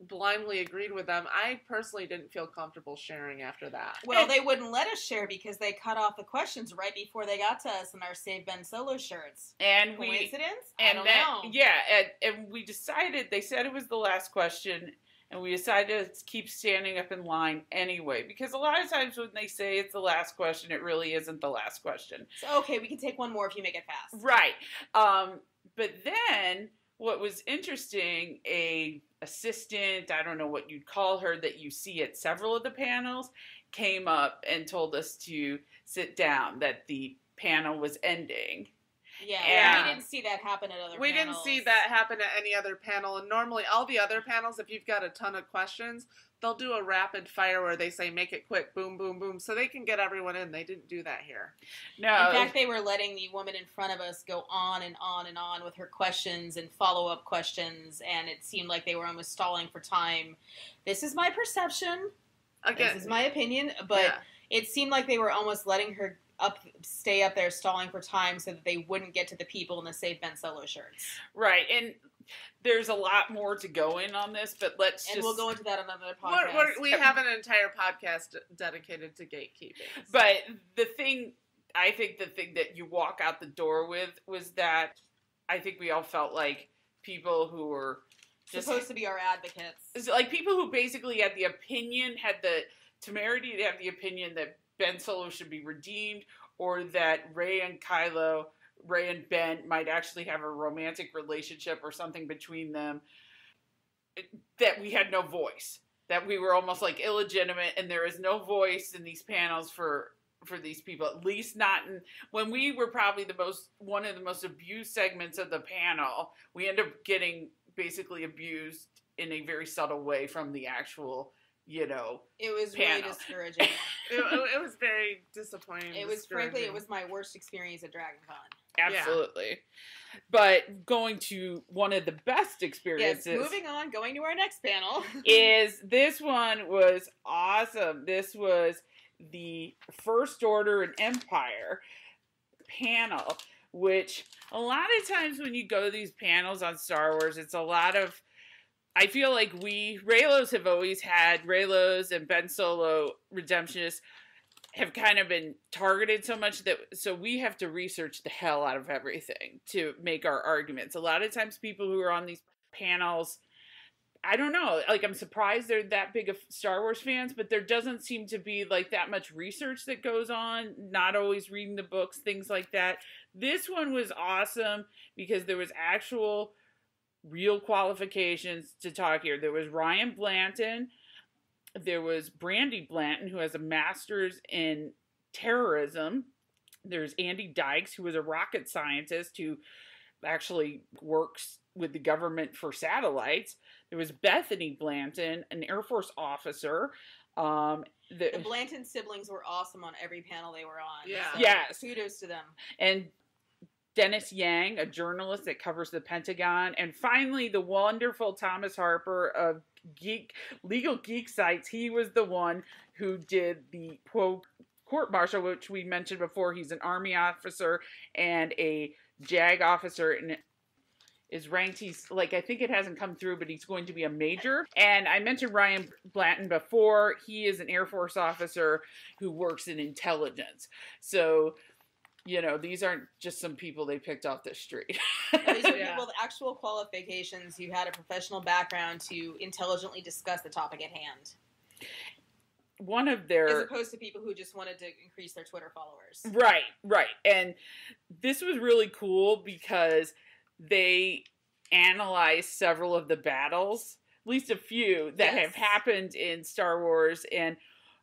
blindly agreed with them. I personally didn't feel comfortable sharing after that. Well, they wouldn't let us share because they cut off the questions right before they got to us in our Save Ben Solo shirts. And coincidence? I don't know. Yeah, and we decided, they said it was the last question, and we decided to keep standing up in line anyway, because a lot of times when they say it's the last question, it really isn't the last question. So, okay, we can take one more if you make it fast. Right. But then, what was interesting, a assistant, I don't know what you'd call her, that you see at several of the panels, came up and told us to sit down, that the panel was ending. Yeah, we didn't see that happen at other panels. We didn't see that happen at any other panel, and normally all the other panels, if you've got a ton of questions, they'll do a rapid fire where they say, make it quick, boom, boom, boom, so they can get everyone in. They didn't do that here. No. In fact, they were letting the woman in front of us go on and on and on with her questions and follow-up questions, and it seemed like they were almost stalling for time. This is my perception. Again, this is my opinion, but it seemed like they were almost letting her stay up there stalling for time so that they wouldn't get to the people in the Save Ben Solo shirts. Right, and there's a lot more to go in on this, but we'll go into that on another podcast. We have an entire podcast dedicated to gatekeeping. So. But the thing that you walk out the door with was that I think we all felt like people who were just supposed to be our advocates. Like people who basically had the temerity to have the opinion that Ben Solo should be redeemed, or that Rey and Ben might actually have a romantic relationship or something between them, that we had no voice, that we were almost like illegitimate, and there is no voice in these panels for these people, at least not when we were probably one of the most abused segments of the panel. We ended up getting basically abused in a very subtle way from the actual it was panel. Really discouraging. it was very disappointing. Frankly, it was my worst experience at DragonCon. Absolutely. Yeah. But going to one of the best experiences. Yes, moving on, going to our next panel. This one was awesome. This was the First Order and Empire panel, which a lot of times when you go to these panels on Star Wars, it's a lot of, I feel like Raylos and Ben Solo Redemptionists have kind of been targeted so much so we have to research the hell out of everything to make our arguments. A lot of times people who are on these panels, I don't know, like I'm surprised they're that big of Star Wars fans, but there doesn't seem to be like that much research that goes on, not always reading the books, things like that. This one was awesome because there was actual real qualifications to talk here. There was Ryan Blanton, there was Brandy Blanton, who has a master's in terrorism. There's Andy Dykes, who was a rocket scientist who actually works with the government for satellites. There was Bethany Blanton, an Air Force officer. The Blanton siblings were awesome on every panel they were on. Yeah. So yes. Kudos to them. And Dennis Yang, a journalist that covers the Pentagon. And finally, the wonderful Thomas Harper of Legal Geek Sites. He was the one who did the quote court-martial, which we mentioned before. He's an Army officer and a JAG officer and is ranked. He's like, I think it hasn't come through, but he's going to be a major. And I mentioned Ryan Blanton before. He is an Air Force officer who works in intelligence. So, you know, these aren't just some people they picked off the street. These are people with actual qualifications who had a professional background to intelligently discuss the topic at hand. One of their... As opposed to people who just wanted to increase their Twitter followers. Right. And this was really cool because they analyzed several of the battles, at least a few, that have happened in Star Wars. And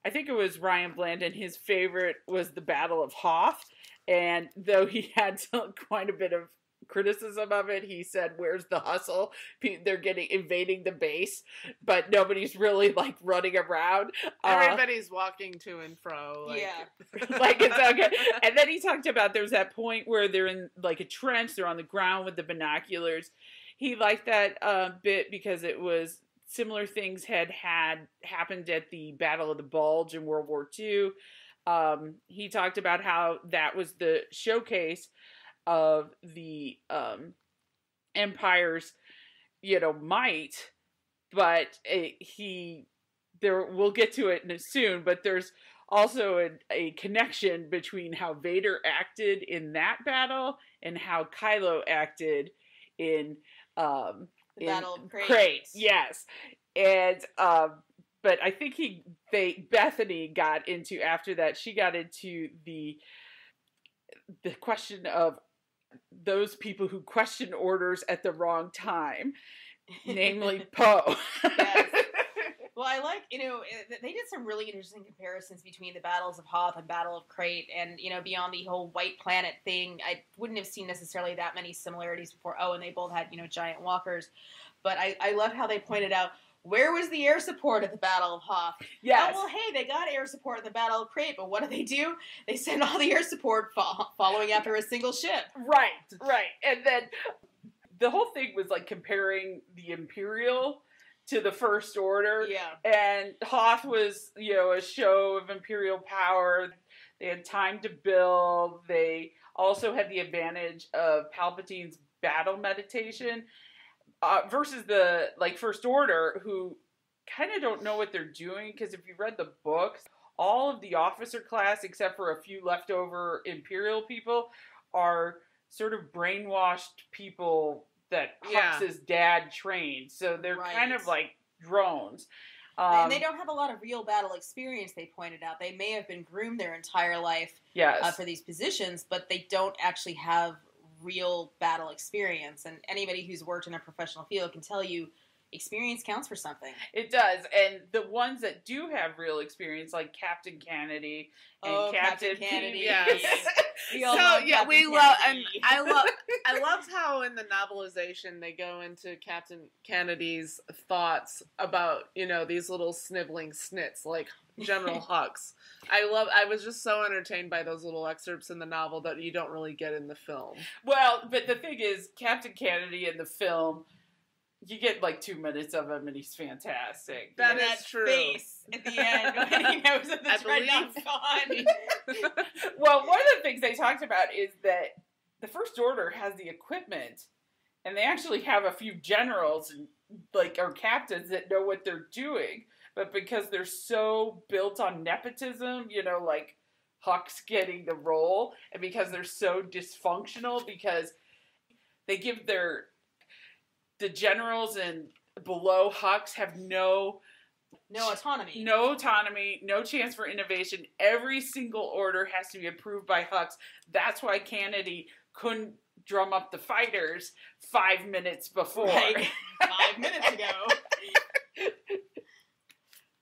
I think it was Ryan Blanton, his favorite was the Battle of Hoth. And though he had quite a bit of criticism of it, he said, "Where's the hustle? They're invading the base, but nobody's really like running around. Everybody's walking to and fro. Like, like it's okay." And then he talked about there's that point where they're in like a trench, they're on the ground with the binoculars. He liked that bit because it was similar things had happened at the Battle of the Bulge in World War II. He talked about how that was the showcase of the Empire's, you know, might, but we'll get to it soon, but there's also a connection between how Vader acted in that battle and how Kylo acted in the Battle of Crate. Yes. And but I think Bethany got into, after that, she got into the question of those people who question orders at the wrong time, namely Poe. Yes. Well, I like, you know, they did some really interesting comparisons between the battles of Hoth and Battle of Crate, and, you know, beyond the whole white planet thing, I wouldn't have seen necessarily that many similarities before. Oh, and they both had, you know, giant walkers. But I love how they pointed out, where was the air support at the Battle of Hoth? Yes. Oh, well, hey, they got air support at the Battle of Crate, but what do? They send all the air support following after a single ship. Right. And then the whole thing was like comparing the Imperial to the First Order. Yeah. And Hoth was, you know, a show of Imperial power. They had time to build. They also had the advantage of Palpatine's battle meditation. Versus the First Order, who kind of don't know what they're doing, because if you read the books, all of the officer class, except for a few leftover Imperial people, are sort of brainwashed people that Hux's dad trained. So they're kind of like drones. And they don't have a lot of real battle experience, they pointed out. They may have been groomed their entire life for these positions, but they don't actually have real battle experience, and anybody who's worked in a professional field can tell you experience counts for something. It does, and the ones that do have real experience, like Captain Kennedy and Captain Kennedy. Yes. We love and I loved how in the novelization they go into Captain Kennedy's thoughts about, you know, these little sniveling snits like General Hux. I was just so entertained by those little excerpts in the novel that you don't really get in the film. Well, but the thing is, Captain Kennedy in the film, you get like 2 minutes of him and he's fantastic. That is true. Face at the end when he knows that the dreadnought's gone. Well, one of the things they talked about is that the First Order has the equipment, and they actually have a few generals and or captains that know what they're doing. But because they're so built on nepotism, you know, like Hux getting the role, and because they're so dysfunctional, because they give the generals and below Hux have no autonomy. No autonomy, no chance for innovation. Every single order has to be approved by Hux. That's why Kennedy couldn't drum up the fighters 5 minutes before. Right. 5 minutes ago.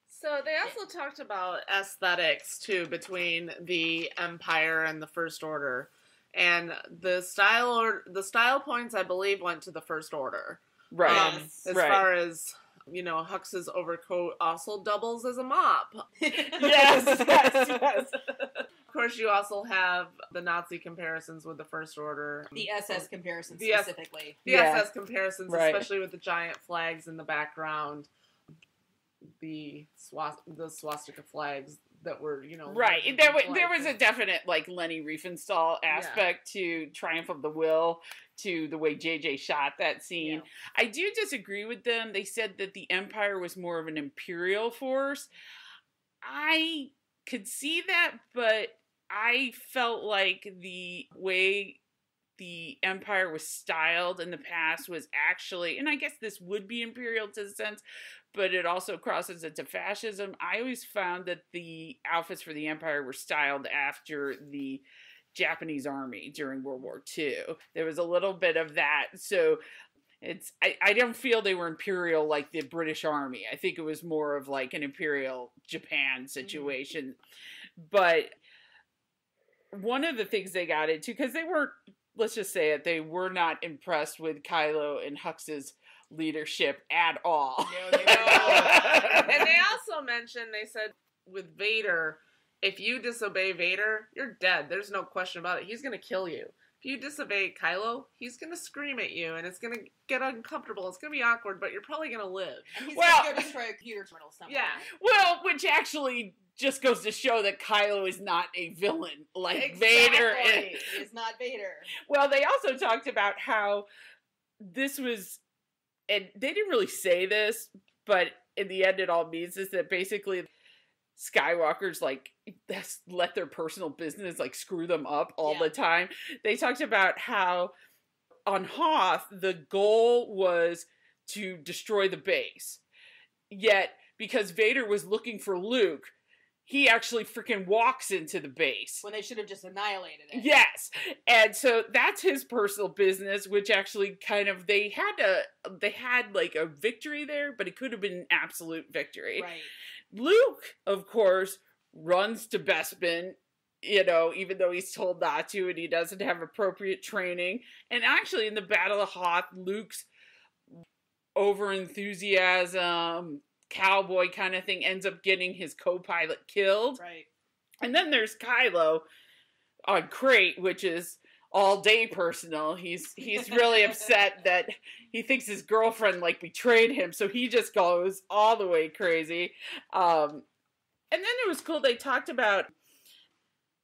So they also talked about aesthetics, too, between the Empire and the First Order. And the style points, I believe, went to the First Order. Right. As far as, you know, Hux's overcoat also doubles as a mop. Yes. Of course, you also have the Nazi comparisons with the First Order. The SS comparisons, specifically. The SS comparisons, especially with the giant flags in the background. The swastika flags that were, right. There was a definite, like, Lenny Riefenstahl aspect to Triumph of the Will, to the way JJ shot that scene. Yeah. I do disagree with them. They said that the Empire was more of an Imperial force. I could see that, but I felt like the way the Empire was styled in the past was actually, and I guess this would be Imperial to the sense, but it also crosses into fascism. I always found that the outfits for the Empire were styled after the Japanese army during World War II. There was a little bit of that. So I don't feel they were Imperial like the British Army. I think it was more of like an Imperial Japan situation. Mm-hmm. But one of the things they got into, because they weren't, let's just say it, they were not impressed with Kylo and Hux's leadership at all. No, they were not. And they also mentioned, they said, with Vader, if you disobey Vader, you're dead. There's no question about it. He's going to kill you. If you disobey Kylo, he's going to scream at you, and it's going to get uncomfortable. It's going to be awkward, but you're probably going to live. And he's going to go destroy a computer terminal somewhere. Yeah. Well, which actually just goes to show that Kylo is not a villain like exactly. Vader is. He is not Vader. Well, they also talked about how this was, and they didn't really say this, but in the end it all means is that basically Skywalker's like let their personal business like screw them up all the time. They talked about how on Hoth the goal was to destroy the base. Yet because Vader was looking for Luke, he actually freaking walks into the base. When they should have just annihilated it. Yes. And so that's his personal business, which actually kind of, they had like a victory there, but it could have been an absolute victory. Right. Luke, of course, runs to Bespin, even though he's told not to and he doesn't have appropriate training. And actually in the Battle of Hoth, Luke's over-enthusiasm, cowboy kind of thing ends up getting his co-pilot killed. Right. And then there's Kylo on Crate, which is all day personal. He's really upset that he thinks his girlfriend like betrayed him, so he just goes all the way crazy. And then it was cool. They talked about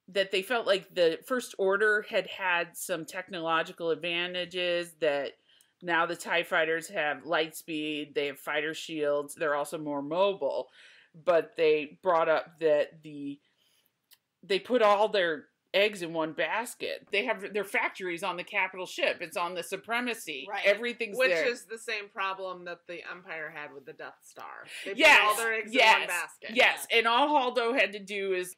that they felt like the First Order had some technological advantages, that now the TIE fighters have light speed, they have fighter shields, they're also more mobile. But they brought up that they put all their eggs in one basket. They have their factories on the capital ship. It's on the Supremacy. Right. Everything's there. Which is the same problem that the Empire had with the Death Star. They put all their eggs in one basket. Yes, and all Haldo had to do is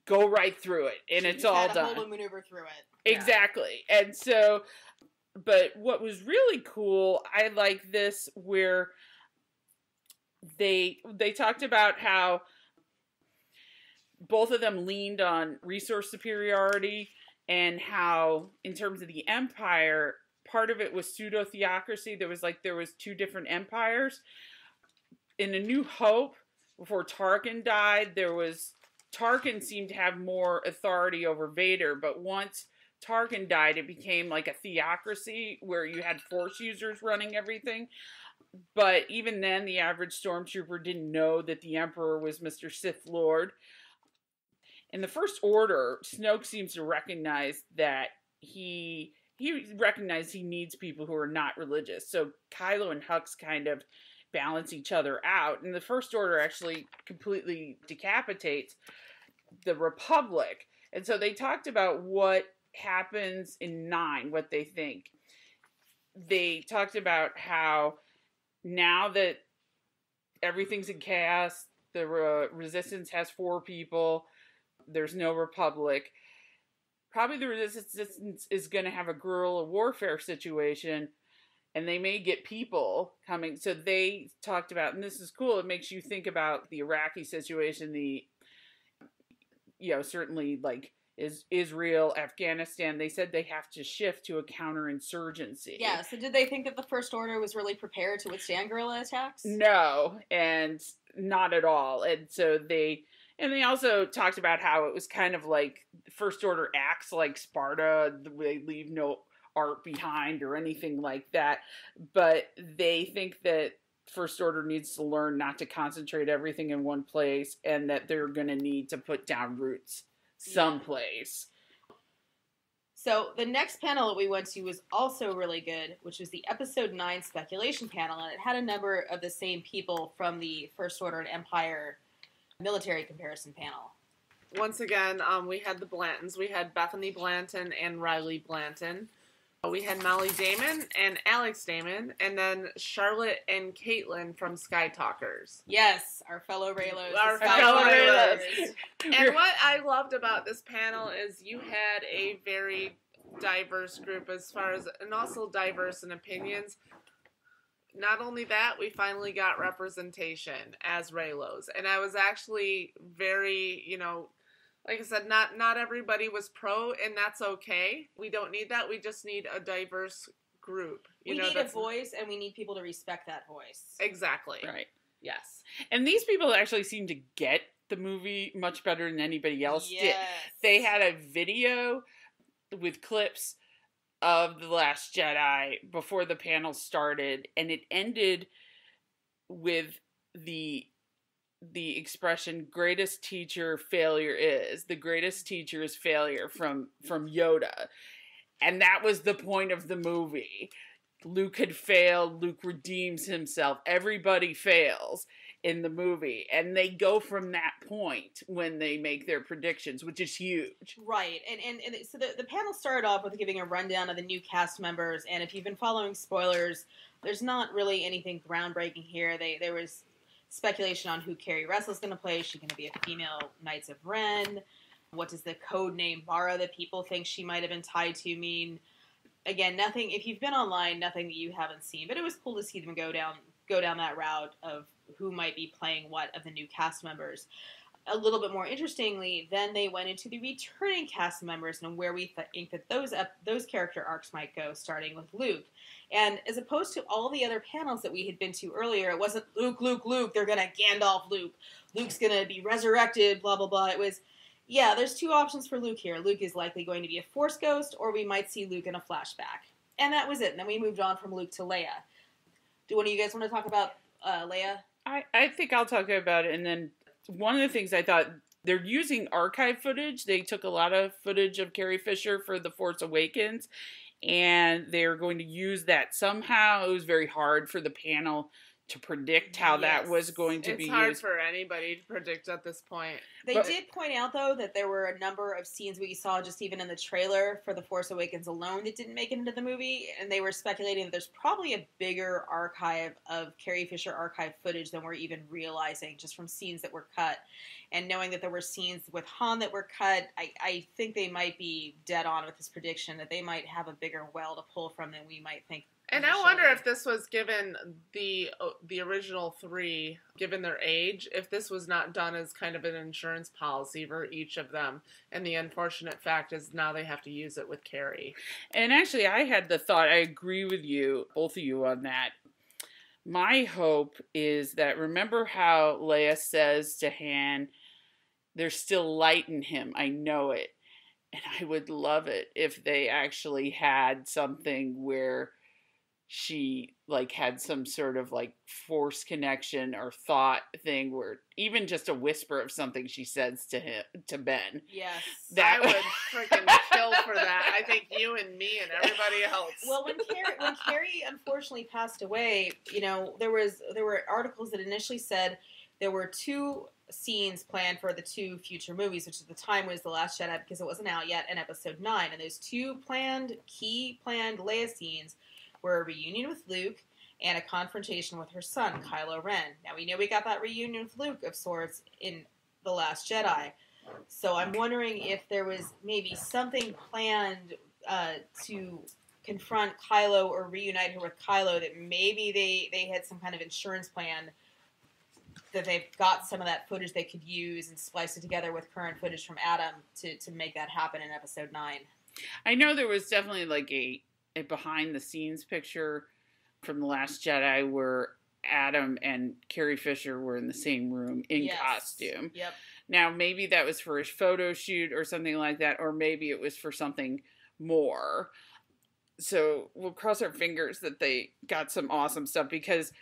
go right through it, and it's all done. Holdo maneuver through it. Exactly. Yeah. And so, but what was really cool, I like this, where they talked about how both of them leaned on resource superiority, and how in terms of the Empire, part of it was pseudo-theocracy. There was two different empires. In A New Hope, before Tarkin died, Tarkin seemed to have more authority over Vader, but once Tarkin died, it became like a theocracy where you had Force users running everything. But even then, the average stormtrooper didn't know that the Emperor was Mr. Sith Lord. In the First Order, Snoke seems to recognize that he recognizes he needs people who are not religious. So Kylo and Hux kind of balance each other out. And the First Order actually completely decapitates the Republic. And so they talked about what happens in 9, what they think. They talked about how now that everything's in chaos, the Resistance has 4 people, there's no Republic, probably the Resistance is going to have a guerrilla warfare situation, and they may get people coming. So they talked about, and this is cool, it makes you think about the Iraqi situation, certainly like Israel, Afghanistan. They said they have to shift to a counterinsurgency. Yeah, so did they think that the First Order was really prepared to withstand guerrilla attacks? No, and not at all. And so they also talked about how it was kind of like First Order acts like Sparta. They leave no art behind or anything like that. But they think that First Order needs to learn not to concentrate everything in one place, and that they're going to need to put down roots someplace. So the next panel that we went to was also really good, which was the episode 9 speculation panel, and it had a number of the same people from the First Order and Empire military comparison panel. Once again, we had the Blantons. We had Bethany Blanton and Riley Blanton. We had Molly Damon and Alex Damon, and then Charlotte and Caitlin from Sky Talkers. Yes, our fellow Raylos. Our fellow Raylos. And what I loved about this panel is you had a very diverse group as far as, and also diverse in opinions. Not only that, we finally got representation as Raylos. And I was actually very, like I said, not everybody was pro, and that's okay. We don't need that. We just need a diverse group. We need a voice, and we need people to respect that voice. Exactly. Right. Yes. And these people actually seem to get the movie much better than anybody else did. They had a video with clips of The Last Jedi before the panel started, and it ended with the expression greatest teacher failure is. The greatest teacher is failure from Yoda. And that was the point of the movie. Luke had failed. Luke redeems himself. Everybody fails in the movie. And they go from that point when they make their predictions, which is huge. Right. And so the panel started off with giving a rundown of the new cast members. And if you've been following spoilers, there's not really anything groundbreaking here. There was speculation on who Carrie Russell's going to play. Is she going to be a female Knights of Ren? What does the code name Bara that people think she might have been tied to mean? Again, nothing, if you've been online, nothing that you haven't seen. But it was cool to see them go down that route of who might be playing what of the new cast members. A little bit more interestingly, then they went into the returning cast members and where we think that those character arcs might go, starting with Luke. And as opposed to all the other panels that we had been to earlier, it wasn't Luke, they're going to Gandalf Luke. Luke's going to be resurrected, blah, blah, blah. It was, yeah, there's two options for Luke here. Luke is likely going to be a Force ghost, or we might see Luke in a flashback. And that was it. And then we moved on from Luke to Leia. Do one of you guys want to talk about Leia? I think I'll talk about it. And then one of the things I thought, they're using archive footage. They took a lot of footage of Carrie Fisher for The Force Awakens, and they're going to use that somehow. It was very hard for the panel to predict how that was going to be used. It's hard for anybody to predict at this point. They did point out, though, that there were a number of scenes we saw just even in the trailer for The Force Awakens alone that didn't make it into the movie, and they were speculating that there's probably a bigger archive of Carrie Fisher archive footage than we're even realizing, just from scenes that were cut. And knowing that there were scenes with Han that were cut, I think they might be dead on with this prediction, that they might have a bigger well to pull from than we might think. And I wonder if this was given the original three, given their age, if this was not done as kind of an insurance policy for each of them. And the unfortunate fact is now they have to use it with Carrie. And actually, I had the thought, I agree with you, both of you on that. My hope is that, remember how Leia says to Han, there's still light in him, I know it. And I would love it if they actually had something where she had some sort of force connection or thought thing, where even just a whisper of something she says to Ben. Yes. I would freaking kill for that. I think you and me and everybody else. Well, when Carrie unfortunately passed away, there were articles that initially said there were 2 scenes planned for the 2 future movies, which at the time was The Last Jedi because it wasn't out yet, and Episode 9. And those 2 planned Leia scenes were a reunion with Luke and a confrontation with her son, Kylo Ren. Now, we know we got that reunion with Luke of sorts in The Last Jedi. So I'm wondering if there was maybe something planned to confront Kylo or reunite her with Kylo, that maybe they had some kind of insurance plan, that they've got some of that footage they could use and splice it together with current footage from Adam to make that happen in Episode 9. I know there was definitely a behind-the-scenes picture from The Last Jedi where Adam and Carrie Fisher were in the same room in costume. Yep. Now, maybe that was for a photo shoot or something like that, or maybe it was for something more. So we'll cross our fingers that they got some awesome stuff, because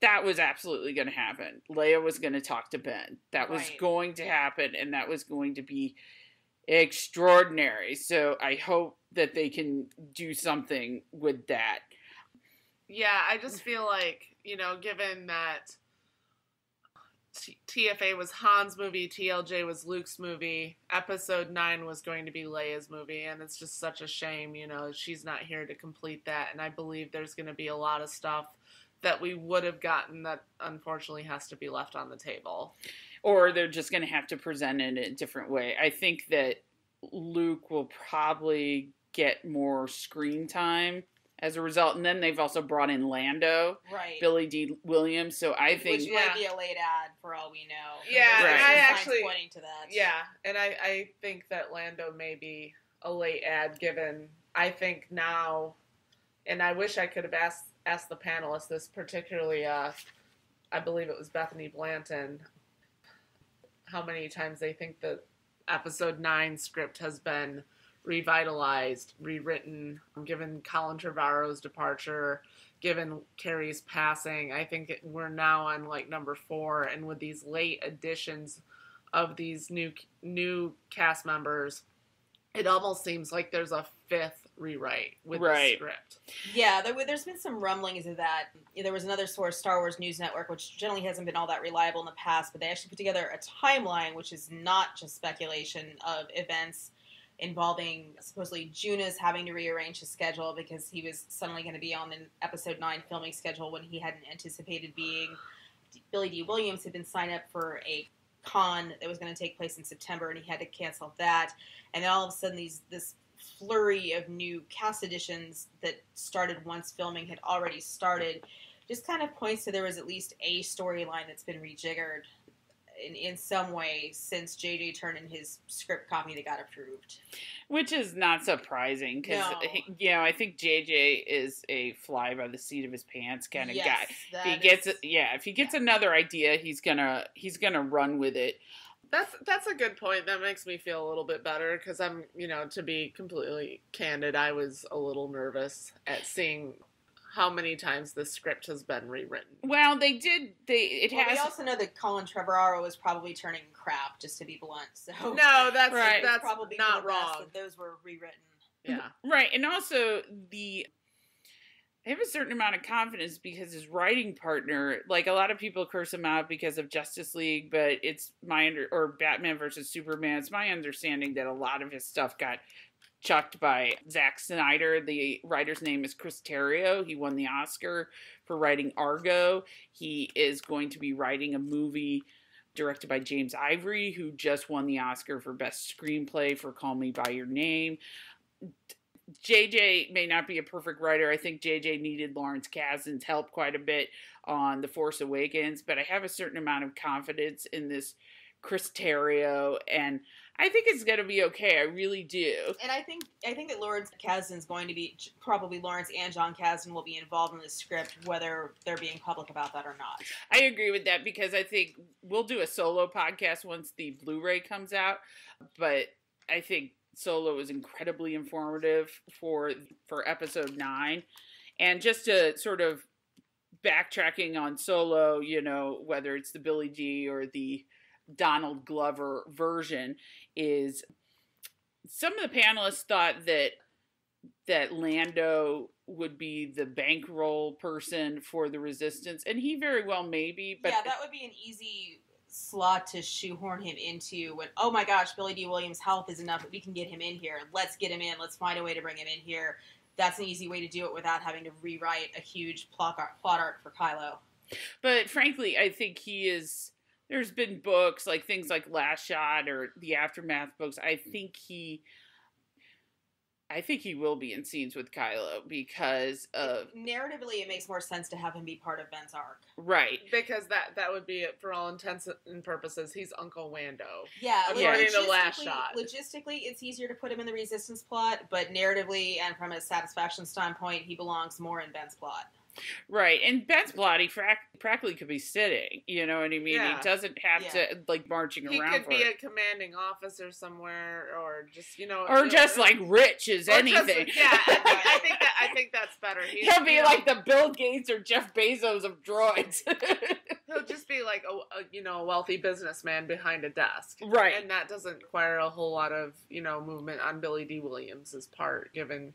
that was absolutely going to happen. Leia was going to talk to Ben. That was Right. going to happen, and that was going to be extraordinary. So I hope that they can do something with that. Yeah, I just feel like, given that TFA was Han's movie, TLJ was Luke's movie, Episode 9 was going to be Leia's movie, and it's just such a shame, she's not here to complete that, and I believe there's going to be a lot of stuff that we would have gotten that unfortunately has to be left on the table. Or they're just going to have to present it in a different way. I think that Luke will probably get more screen time as a result. And then they've also brought in Lando, Right. Billy D. Williams. So I think... Which might be a late ad for all we know. Yeah, Right. and I Signs actually... pointing to that. Yeah, and I think that Lando may be a late ad given, I think now, and I wish I could have asked the panelists this, particularly, I believe it was Bethany Blanton, how many times they think the Episode 9 script has been revitalized, rewritten, given Colin Trevorrow's departure, given Carrie's passing. I think we're now on number 4, and with these late additions of these new cast members, it almost seems like there's a 5th rewrite with the script. Yeah, there's been some rumblings of that. There was another source, Star Wars News Network, which generally hasn't been all that reliable in the past, but they actually put together a timeline, which is not just speculation, of events involving supposedly Junas having to rearrange his schedule because he was suddenly going to be on the Episode 9 filming schedule when he hadn't anticipated being. Billy D. Williams had been signed up for a con that was going to take place in September, and he had to cancel that. And then all of a sudden, this flurry of new cast additions that started once filming had already started just kind of points to there was at least a storyline that's been rejiggered in some way since JJ turned in his script copy that got approved. Which is not surprising because, I think JJ is a fly by the seat of his pants kind of guy. If he gets another idea, he's gonna run with it. That's a good point. That makes me feel a little bit better because I'm, to be completely candid, I was a little nervous at seeing how many times the script has been rewritten. Well, we also know that Colin Trevorrow is probably turning crap, just to be blunt. So no, that's right. That's probably not wrong. That those were rewritten. Yeah, right, and also I have a certain amount of confidence because his writing partner, a lot of people curse him out because of Justice League, but it's or Batman versus Superman. It's my understanding that a lot of his stuff got chucked by Zack Snyder. The writer's name is Chris Terrio. He won the Oscar for writing Argo. He is going to be writing a movie directed by James Ivory, who just won the Oscar for Best Screenplay for Call Me By Your Name. JJ may not be a perfect writer. I think JJ needed Lawrence Kasdan's help quite a bit on The Force Awakens, but I have a certain amount of confidence in this Chris Terrio, and I think it's going to be okay. I really do. And I think that Lawrence Kasdan's going to be, probably Lawrence and John Kasdan will be involved in the script, whether they're being public about that or not. I agree with that because I think we'll do a solo podcast once the Blu-ray comes out, but I think Solo was incredibly informative for Episode 9. And just to sort of backtracking on Solo, whether it's the Billy D or the Donald Glover version, is some of the panelists thought that Lando would be the bankroll person for the Resistance, and he very well may be. But yeah, that would be an easy slot to shoehorn him into when, oh my gosh, Billy D. Williams' health is enough that we can get him in here. Let's get him in. Let's find a way to bring him in here. That's an easy way to do it without having to rewrite a huge plot arc for Kylo. But frankly, I think there's been books, things like Last Shot or the Aftermath books. I think he will be in scenes with Kylo because of... Narratively, it makes more sense to have him be part of Ben's arc. Right. Because that would be, for all intents and purposes, he's Uncle Wando. Yeah. According to Last Shot. Logistically, it's easier to put him in the Resistance plot, but narratively and from a satisfaction standpoint, he belongs more in Ben's plot. Right, and Ben's plot, he practically could be sitting, you know what I mean? Yeah. He doesn't have to, like, marching He around could for be it. a commanding officer somewhere, or just, Or just, like, rich as anything. I think that's better. He'll be like the Bill Gates or Jeff Bezos of droids. He'll just be like a wealthy businessman behind a desk. Right. And that doesn't require a whole lot of, movement on Billy D. Williams' part, given...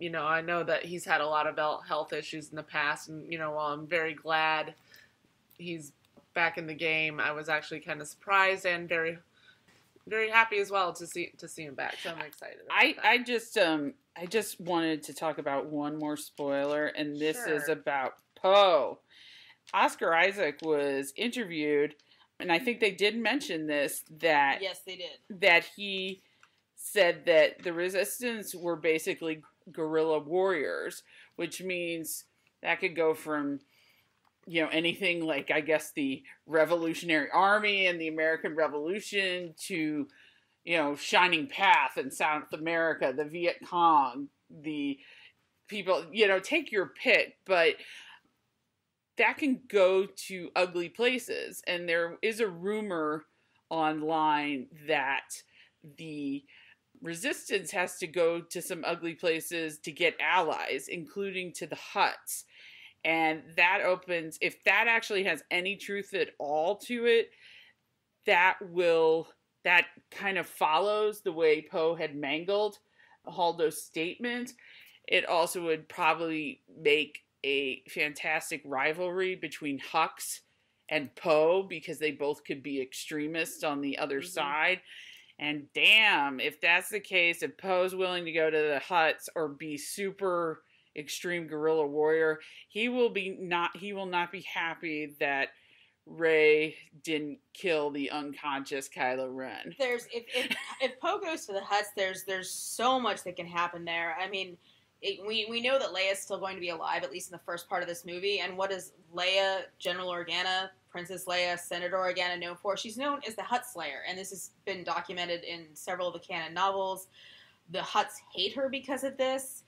I know that he's had a lot of health issues in the past, and, while I'm very glad he's back in the game, I was actually kind of surprised and very, very happy as well to see him back. So I'm excited about that. I just wanted to talk about one more spoiler, and this Sure. is about Poe. Oscar Isaac was interviewed, and I think they did mention this, that... Yes, they did. That he said that the Resistance were basically guerrilla warriors, which means that could go from, anything like, I guess, the Revolutionary Army and the American Revolution to, Shining Path in South America, the Viet Cong, the people, take your pick, but that can go to ugly places. And there is a rumor online that the Resistance has to go to some ugly places to get allies, including to the Hutts. And that opens, if that actually has any truth at all to it, that kind of follows the way Poe had mangled Holdo's statement. It also would probably make a fantastic rivalry between Hux and Poe, because they both could be extremists on the other side. And damn, if that's the case, if Poe's willing to go to the Hutts or be super extreme guerrilla warrior, he will not be happy that Rey didn't kill the unconscious Kylo Ren. If Poe goes to the Hutts, there's so much that can happen there. I mean, we know that Leia's still going to be alive, at least in the first part of this movie. And what is Leia, General Organa, Princess Leia, Senator Organa known for? She's known as the Hutt Slayer, and this has been documented in several of the canon novels. The Hutts hate her because of this.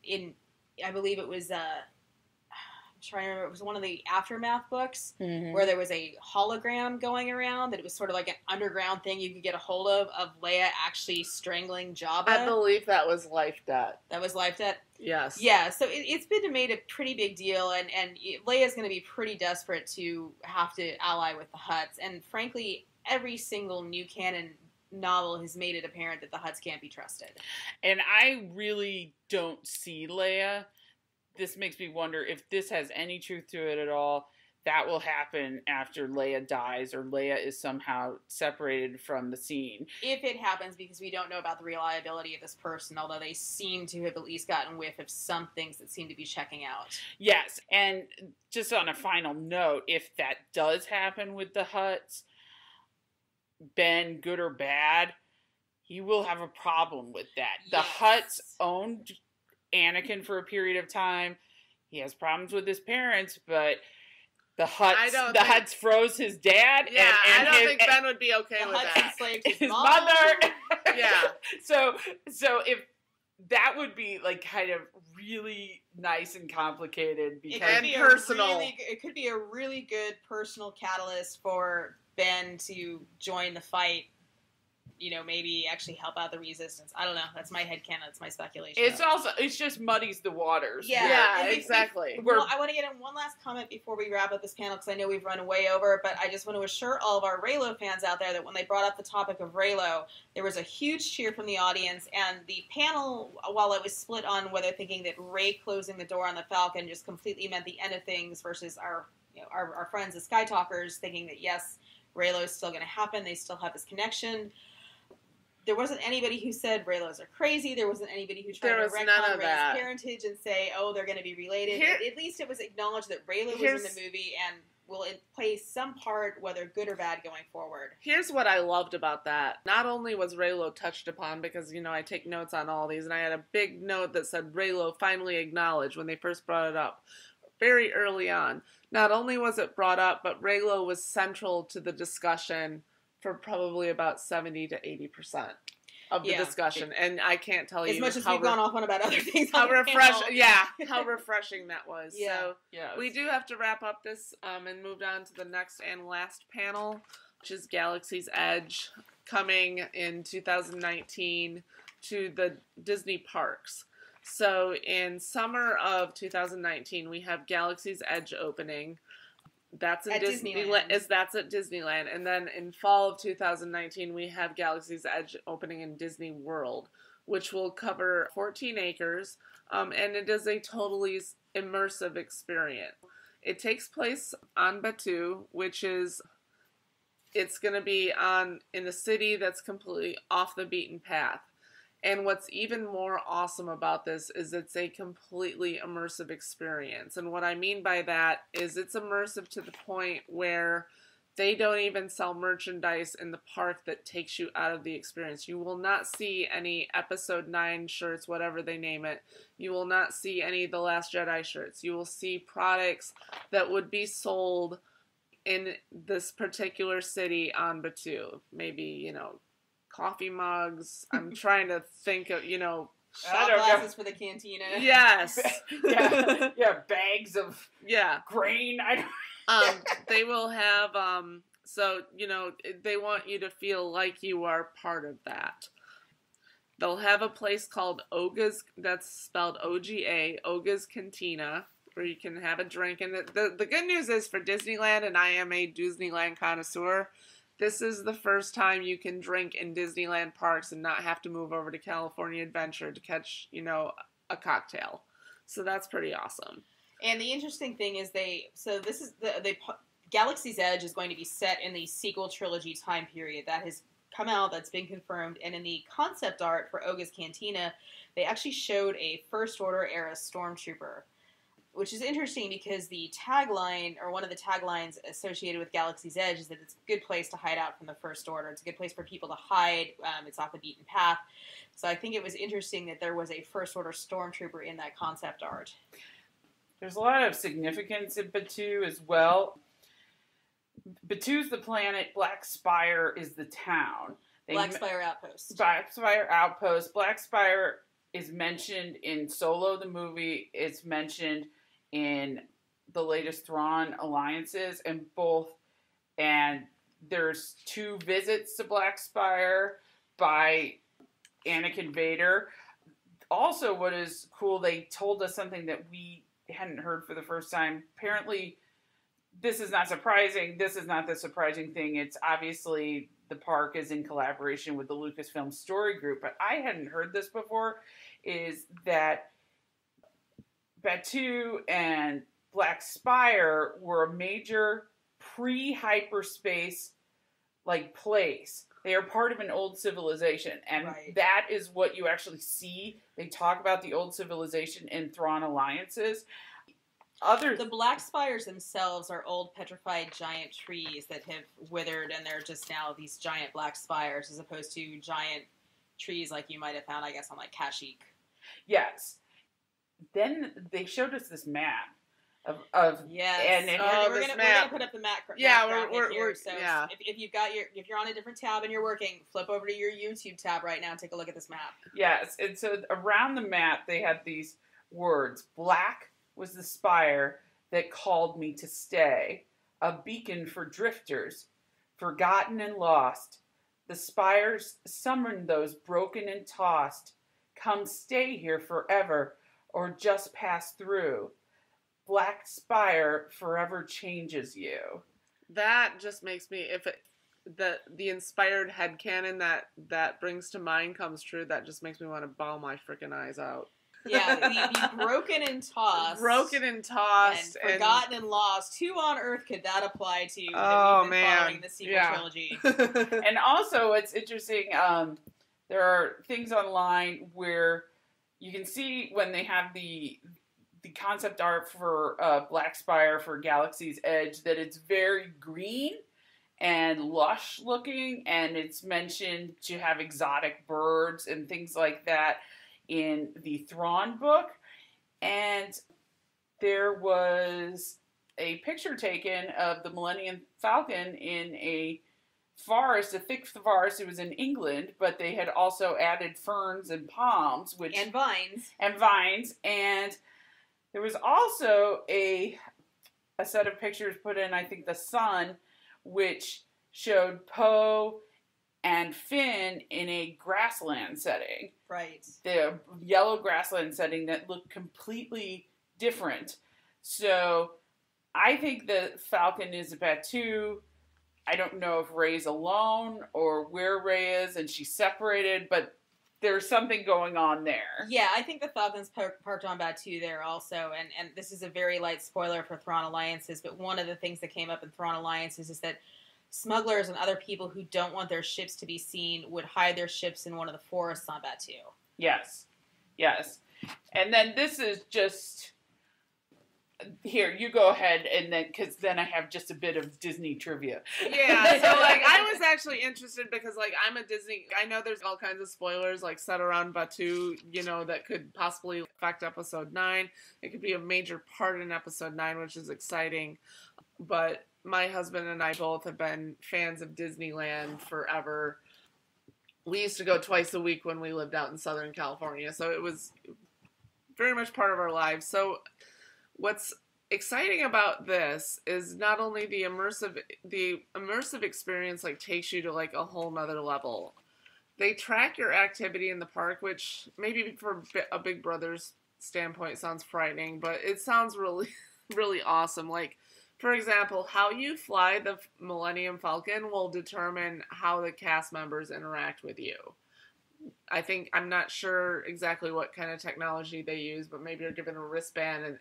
I believe it was I'm trying to remember, it was one of the Aftermath books, where there was a hologram going around that it was sort of like an underground thing you could get a hold of Leia actually strangling Jabba. I believe that was Life Debt. That was Life Debt? Yes. Yeah, so it's been made a pretty big deal, and Leia's going to be pretty desperate to have to ally with the Hutts, and frankly, every single new canon novel has made it apparent that the Hutts can't be trusted. And I really don't see Leia. This makes me wonder if this has any truth to it at all. That will happen after Leia dies, or Leia is somehow separated from the scene. If it happens, because we don't know about the reliability of this person, although they seem to have at least gotten whiff of some things that seem to be checking out. Yes, and just on a final note, if that does happen with the Hutts, Ben, good or bad, he will have a problem with that. The Hutts owned Anakin for a period of time. He has problems with his parents, but the Hutts froze his dad. Yeah, and I don't think Ben would be okay with Hutts that. enslaved his mother. Yeah. So if that would be like kind of really nice and complicated, because personal. It could be a really good personal catalyst for Ben to join the fight. Maybe actually help out the Resistance. I don't know. That's my headcanon. That's my speculation. It just muddies the waters. Yeah, exactly. I want to get in one last comment before we wrap up this panel, because I know we've run way over, but I just want to assure all of our Reylo fans out there that when they brought up the topic of Reylo, there was a huge cheer from the audience, and the panel, while it was split on whether thinking that Rey closing the door on the Falcon just completely meant the end of things versus our friends, the Sky Talkers, thinking that yes, Reylo is still going to happen, they still have this connection. There wasn't anybody who said Reylos are crazy. There wasn't anybody who tried to retcon Rey's parentage and say, oh, they're going to be related. At least it was acknowledged that Reylo was in the movie and will play some part, whether good or bad, going forward. Here's what I loved about that. Not only was Reylo touched upon, because, I take notes on all these, and I had a big note that said Reylo finally acknowledged when they first brought it up, very early on. Not only was it brought up, but Reylo was central to the discussion for probably about 70 to 80%. of the discussion, and I can't tell you as much as we've gone off on about other things. How refreshing that was. Yeah. So we do have to wrap up this and move on to the next and last panel, which is Galaxy's Edge, coming in 2019 to the Disney parks. So in summer of 2019, we have Galaxy's Edge opening. That's in Disneyland. That's at Disneyland. And then in fall of 2019, we have Galaxy's Edge opening in Disney World, which will cover 14 acres, and it is a totally immersive experience. It takes place on Batuu, which is, it's going to be in a city that's completely off the beaten path. And what's even more awesome about this is it's a completely immersive experience. And what I mean by that is it's immersive to the point where they don't even sell merchandise in the park that takes you out of the experience. You will not see any Episode 9 shirts, whatever they name it. You will not see any The Last Jedi shirts. You will see products that would be sold in this particular city on Batuu. Maybe, coffee mugs. I'm trying to think of, shot glasses for the cantina. Yes. Bags of grain. They will have, they want you to feel like you are part of that. They'll have a place called Oga's, that's spelled O-G-A, Oga's Cantina, where you can have a drink. And the good news is for Disneyland, and I am a Disneyland connoisseur, this is the first time you can drink in Disneyland parks and not have to move over to California Adventure to catch, a cocktail. So that's pretty awesome. And the interesting thing is Galaxy's Edge is going to be set in the sequel trilogy time period that has come out, that's been confirmed. And in the concept art for Oga's Cantina, they actually showed a First Order era stormtrooper, which is interesting because the tagline, or one of the taglines associated with Galaxy's Edge, is that it's a good place to hide out from the First Order. It's a good place for people to hide. It's off the beaten path. So I think it was interesting that there was a First Order stormtrooper in that concept art. There's a lot of significance in Batuu as well. Batuu's the planet. Black Spire is the town. Black Spire Outpost. Black Spire Outpost. Black Spire is mentioned in Solo, the movie. It's mentioned in the latest Thrawn Alliances, and there's 2 visits to Black Spire by Anakin Vader. Also, what is cool, they told us something that we hadn't heard for the first time. Apparently, this is not surprising. This is not the surprising thing. It's obviously the park is in collaboration with the Lucasfilm Story Group, but I hadn't heard this before, is that Batuu and Black Spire were a major pre-hyperspace place. They are part of an old civilization, and that is what you actually see. They talk about the old civilization in Thrawn Alliances. The Black Spires themselves are old petrified giant trees that have withered, and they're just now these giant black spires, as opposed to giant trees like you might have found, I guess, on Kashyyyk. Yes. Then they showed us this map of yes, and we're gonna put up the map. We're so if you're on a different tab and you're working, flip over to your YouTube tab right now and take a look at this map. Yes, and so around the map they had these words. Black was the spire that called me to stay, a beacon for drifters, forgotten and lost. The spires summoned those broken and tossed. Come stay here forever, or just pass through. Black Spire forever changes you. That just makes me, if the inspired headcanon that brings to mind comes true, that just makes me want to bawl my freaking eyes out. Yeah, the broken and tossed. Broken and tossed. And forgotten and lost. Who on earth could that apply to? Oh, man. Following the sequel trilogy. And also, it's interesting, there are things online where you can see when they have the concept art for Black Spire for Galaxy's Edge that it's very green and lush looking, and it's mentioned to have exotic birds and things like that in the Thrawn book. And there was a picture taken of the Millennium Falcon in a forest, a thick forest. It was in England, but they had also added ferns and palms, and vines. And there was also a set of pictures put in, I think, the Sun, which showed Poe and Finn in a grassland setting. Right. The yellow grassland setting that looked completely different. So I think the Falcon is a Batuu. I don't know if Rey's alone or where Rey is and she's separated, but there's something going on there. Yeah, I think the Falcon's parked on Batuu there also, and this is a very light spoiler for Thrawn Alliances, but one of the things that came up in Thrawn Alliances is that smugglers and other people who don't want their ships to be seen would hide their ships in one of the forests on Batuu. Yes. And then this is just... Here, you go ahead, and then, because then I have just a bit of Disney trivia. Yeah, so, like, I was actually interested because, like, I'm a Disney... I know there's all kinds of spoilers, like, set around Batuu, you know, that could possibly affect Episode 9. It could be a major part in Episode 9, which is exciting. But my husband and I both have been fans of Disneyland forever. We used to go twice a week when we lived out in Southern California, so it was very much part of our lives. So... What's exciting about this is not only the immersive experience like takes you to like a whole nother level. They track your activity in the park, which maybe from a Big Brother's standpoint sounds frightening, but it sounds really, really awesome. Like, for example, how you fly the Millennium Falcon will determine how the cast members interact with you. I'm not sure exactly what kind of technology they use, but maybe you're given a wristband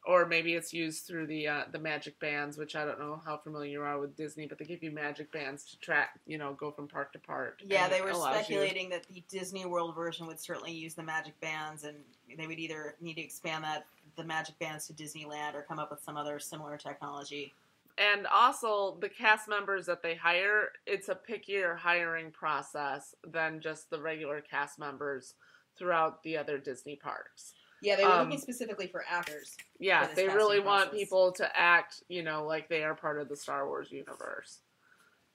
or maybe it's used through the magic bands, which I don't know how familiar you are with Disney, but they give you magic bands to track, go from park to park. Yeah, they were speculating that the Disney World version would certainly use the magic bands, and they would either need to expand the magic bands to Disneyland or come up with some other similar technology. And also, the cast members that they hire, it's a pickier hiring process than just the regular cast members throughout the other Disney parks. Yeah, they were looking specifically for actors. Yeah, they really want people to act, like they are part of the Star Wars universe.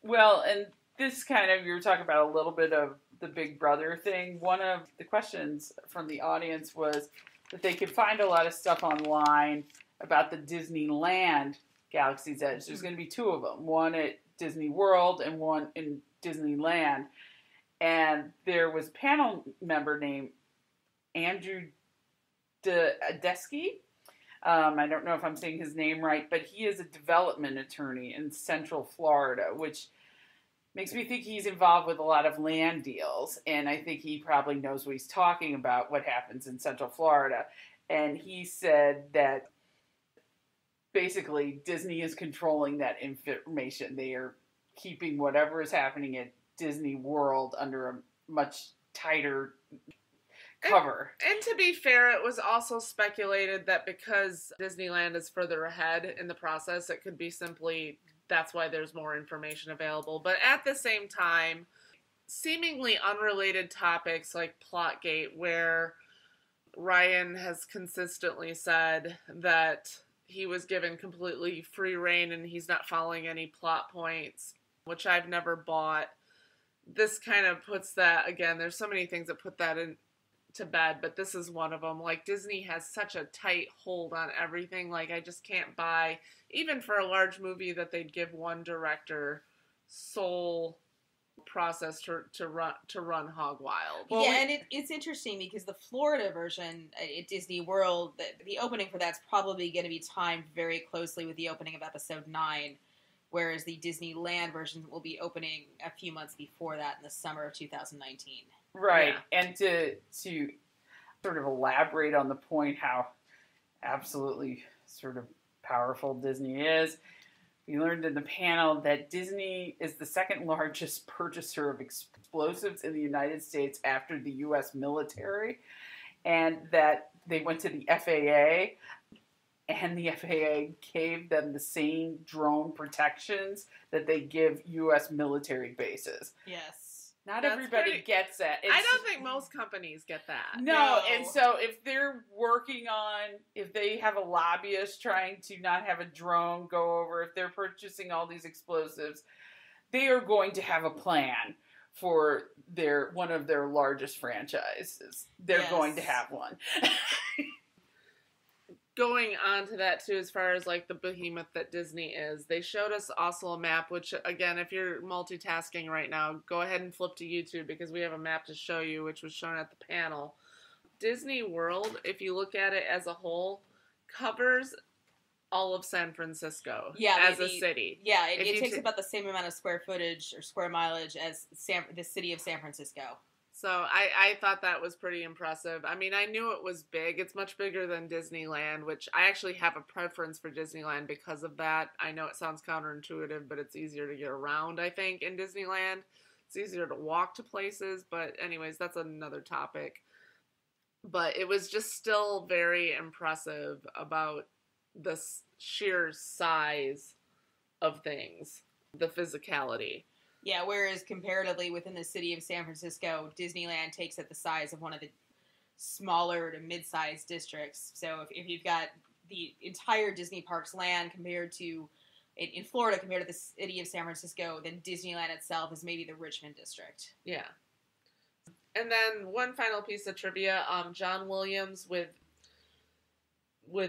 Well, and this kind of, you were talking about a little bit of the Big Brother thing. One of the questions from the audience was that they could find a lot of stuff online about the Disneyland Galaxy's Edge. There's going to be two of them, one at Disney World and one in Disneyland. And there was a panel member named Andrew Desky. I don't know if I'm saying his name right, but he is a development attorney in Central Florida, which makes me think he's involved with a lot of land deals. And I think he probably knows what he's talking about, what happens in Central Florida. And he said that basically Disney is controlling that information. They are keeping whatever is happening at Disney World under a much tighter cover. And to be fair, it was also speculated that because Disneyland is further ahead in the process, it could be simply that's why there's more information available. But at the same time, seemingly unrelated topics like Plotgate, where Ryan has consistently said that he was given completely free reign and he's not following any plot points, which I've never bought. This kind of puts that, again, there's so many things that put that in to bed, but this is one of them. Like, Disney has such a tight hold on everything. Like, I just can't buy, even for a large movie, that they'd give one director sole process to run hog wild. Well, yeah, and it's interesting because the Florida version at Disney World, the opening for that's probably going to be timed very closely with the opening of Episode 9, whereas the Disneyland version will be opening a few months before that in the summer of 2019. Right, yeah. And to sort of elaborate on the point how absolutely sort of powerful Disney is, we learned in the panel that Disney is the second largest purchaser of explosives in the United States after the U.S. military, and that they went to the FAA, and the FAA gave them the same drone protections that they give U.S. military bases. Yes. Not everybody gets that. I don't think most companies get that. No, and so if they're if they have a lobbyist trying to not have a drone go over, if they're purchasing all these explosives, they are going to have a plan for one of their largest franchises. They're going to have one. Going on to that too, as far as like the behemoth that Disney is, they showed us also a map, which again, if you're multitasking right now, go ahead and flip to YouTube because we have a map to show you, which was shown at the panel. Disney World, if you look at it as a whole, covers all of San Francisco as a city. Yeah, it takes about the same amount of square footage or square mileage as the city of San Francisco. So I thought that was pretty impressive. I mean, I knew it was big. It's much bigger than Disneyland, which I actually have a preference for Disneyland because of that. I know it sounds counterintuitive, but it's easier to get around, I think, in Disneyland. It's easier to walk to places, but anyways, that's another topic. But it was just still very impressive about the sheer size of things, the physicality. Yeah, whereas comparatively within the city of San Francisco, Disneyland takes up the size of one of the smaller to mid-sized districts. So if you've got the entire Disney Parks land compared to, in Florida, compared to the city of San Francisco, then Disneyland itself is maybe the Richmond district. Yeah. And then one final piece of trivia, John Williams with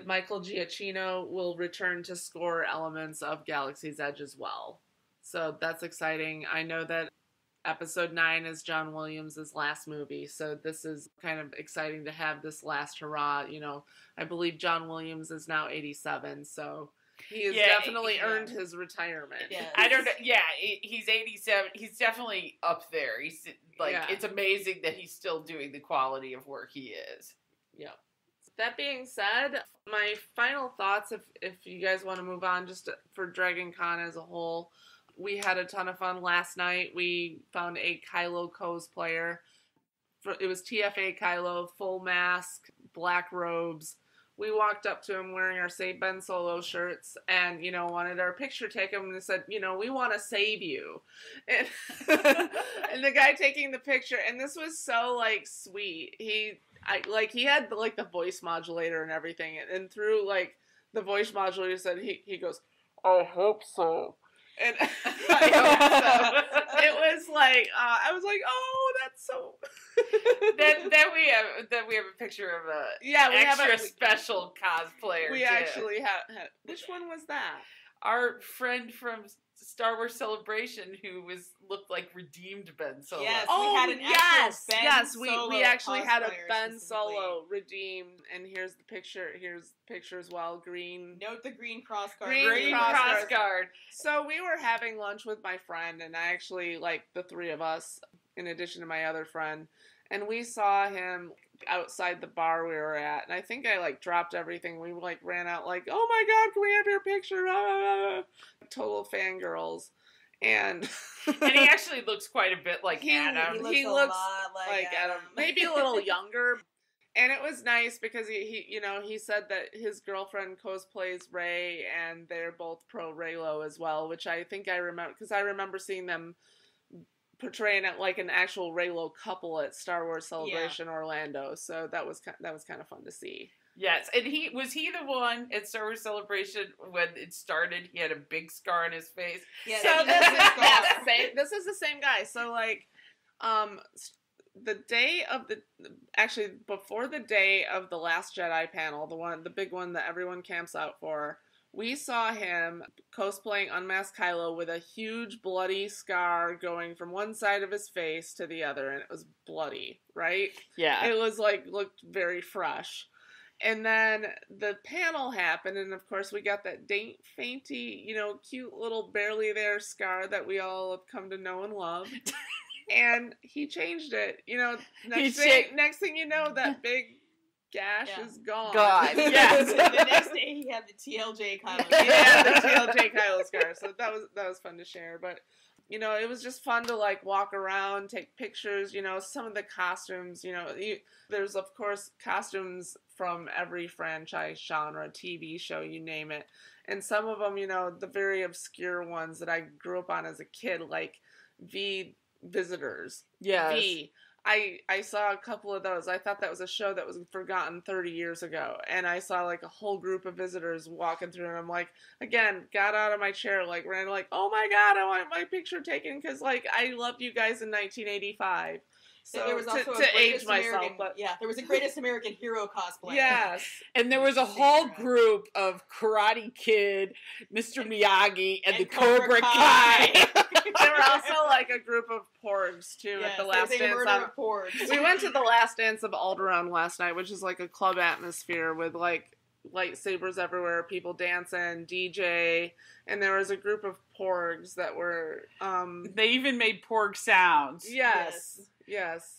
Michael Giacchino will return to score elements of Galaxy's Edge as well. So that's exciting. I know that episode 9 is John Williams' last movie, so this is kind of exciting to have this last hurrah. You know, I believe John Williams is now 87, so he has definitely earned his retirement. Yes. I don't know. Yeah, he's 87. He's definitely up there. He's it's amazing that he's still doing the quality of work he is. Yeah. That being said, my final thoughts, if you guys want to move on, just for DragonCon as a whole, we had a ton of fun last night. We found a Kylo cosplayer. It was TFA Kylo, full mask, black robes. We walked up to him wearing our Save Ben Solo shirts and, wanted our picture taken and said, we want to save you. And, and the guy taking the picture, and this was so, sweet. He had, the voice modulator and everything. And through, the voice modulator said, he goes, I hope so. And I hope so. It was I was like, oh, that's so. then we have a picture of we have a special cosplayer. We actually have. Which one was that? Our friend from Star Wars Celebration who looked like redeemed Ben Solo. Yes, we had an actual Ben Solo we actually had a cosplayer Ben Solo redeemed, and here's the picture. Here's the picture as well. Green. Note the green cross guard. Green cross guard. So we were having lunch with my friend, and I actually the three of us, in addition to my other friend, and we saw him outside the bar we were at, and I think I dropped everything. We ran out oh my god, can we have your picture? Total fangirls. And he actually looks quite a bit like Adam. He looks a lot like Adam. Maybe a little younger. And it was nice because he said that his girlfriend cosplays Rey, and they're both pro Reylo as well, which I think I remember because I remember seeing them portraying it like an actual Reylo couple at Star Wars Celebration Orlando. So that was kind of fun to see. Yes, and he was the one at Star Wars Celebration when it started. He had a big scar on his face. Yeah, so this is the same guy. So the day of before the day of the Last Jedi panel, the big one that everyone camps out for, we saw him cosplaying Unmasked Kylo with a huge bloody scar going from one side of his face to the other, and it was bloody, right? Yeah. It was looked very fresh. And then the panel happened, and of course we got that fainty, cute little barely there scar that we all have come to know and love. And he changed it. Next thing you know, that big gash is gone. Yes. The next day he had the TLJ Kylo. Yeah, the TLJ Kylo scar. So that was fun to share. But it was just fun to walk around, take pictures. Some of the costumes. There's of course costumes from every franchise, genre, TV show, you name it. And some of them, the very obscure ones that I grew up on as a kid, like V Visitors. Yes. V. I saw a couple of those. I thought that was a show that was forgotten 30 years ago. And I saw like a whole group of visitors walking through and I'm like, again, got out of my chair, like ran like, oh my God, I want my picture taken because like I loved you guys in 1985. So there was also to age myself, but yeah, there was a Greatest American Hero cosplay. Yes, and there was a whole group of Karate Kid, Mr. Miyagi, and the Cobra Kai. There were also like a group of porgs too at the Last Dance. Of porgs. We went to the Last Dance of Alderaan last night, which is like a club atmosphere with like lightsabers everywhere, people dancing, DJ, and there was a group of porgs that were. They even made porg sounds. Yes.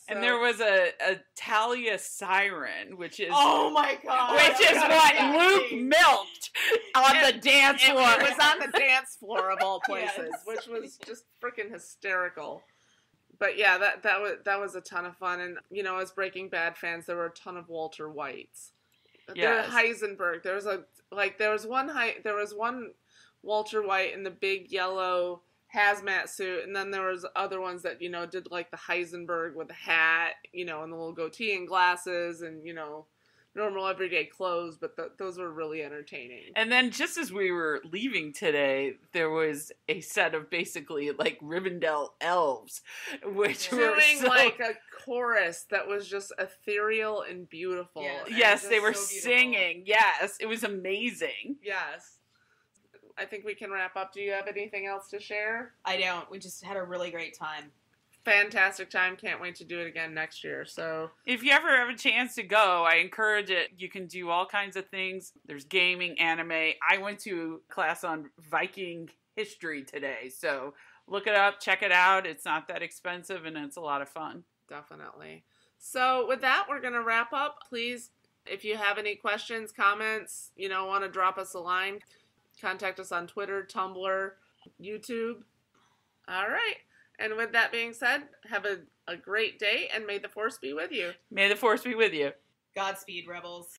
And there was a Talia siren, which is oh my God, which is what Luke milked on the dance floor. It was on the dance floor of all places, which was just freaking hysterical. But yeah, that was a ton of fun, and you know, as Breaking Bad fans, there were a ton of Walter Whites. There Heisenberg. There was one Walter White in the big yellow hazmat suit, and then there was other ones that, you know, did like the Heisenberg with the hat, you know, and the little goatee and glasses and, you know, normal everyday clothes, but those were really entertaining. And then just as we were leaving today, there was a set of basically like Rivendell elves, which were doing like a chorus that was just ethereal and beautiful. Yes, they were singing. Yes, it was amazing. Yes. I think we can wrap up. Do you have anything else to share? I don't. We just had a really great time. Fantastic time. Can't wait to do it again next year. So if you ever have a chance to go, I encourage it. You can do all kinds of things. There's gaming, anime. I went to a class on Viking history today. So look it up, check it out. It's not that expensive and it's a lot of fun. Definitely. So with that, we're going to wrap up. Please, if you have any questions, comments, you know, want to drop us a line, contact us on Twitter, Tumblr, YouTube. All right. And with that being said, have a great day, and may the Force be with you. May the Force be with you. Godspeed, Rebels.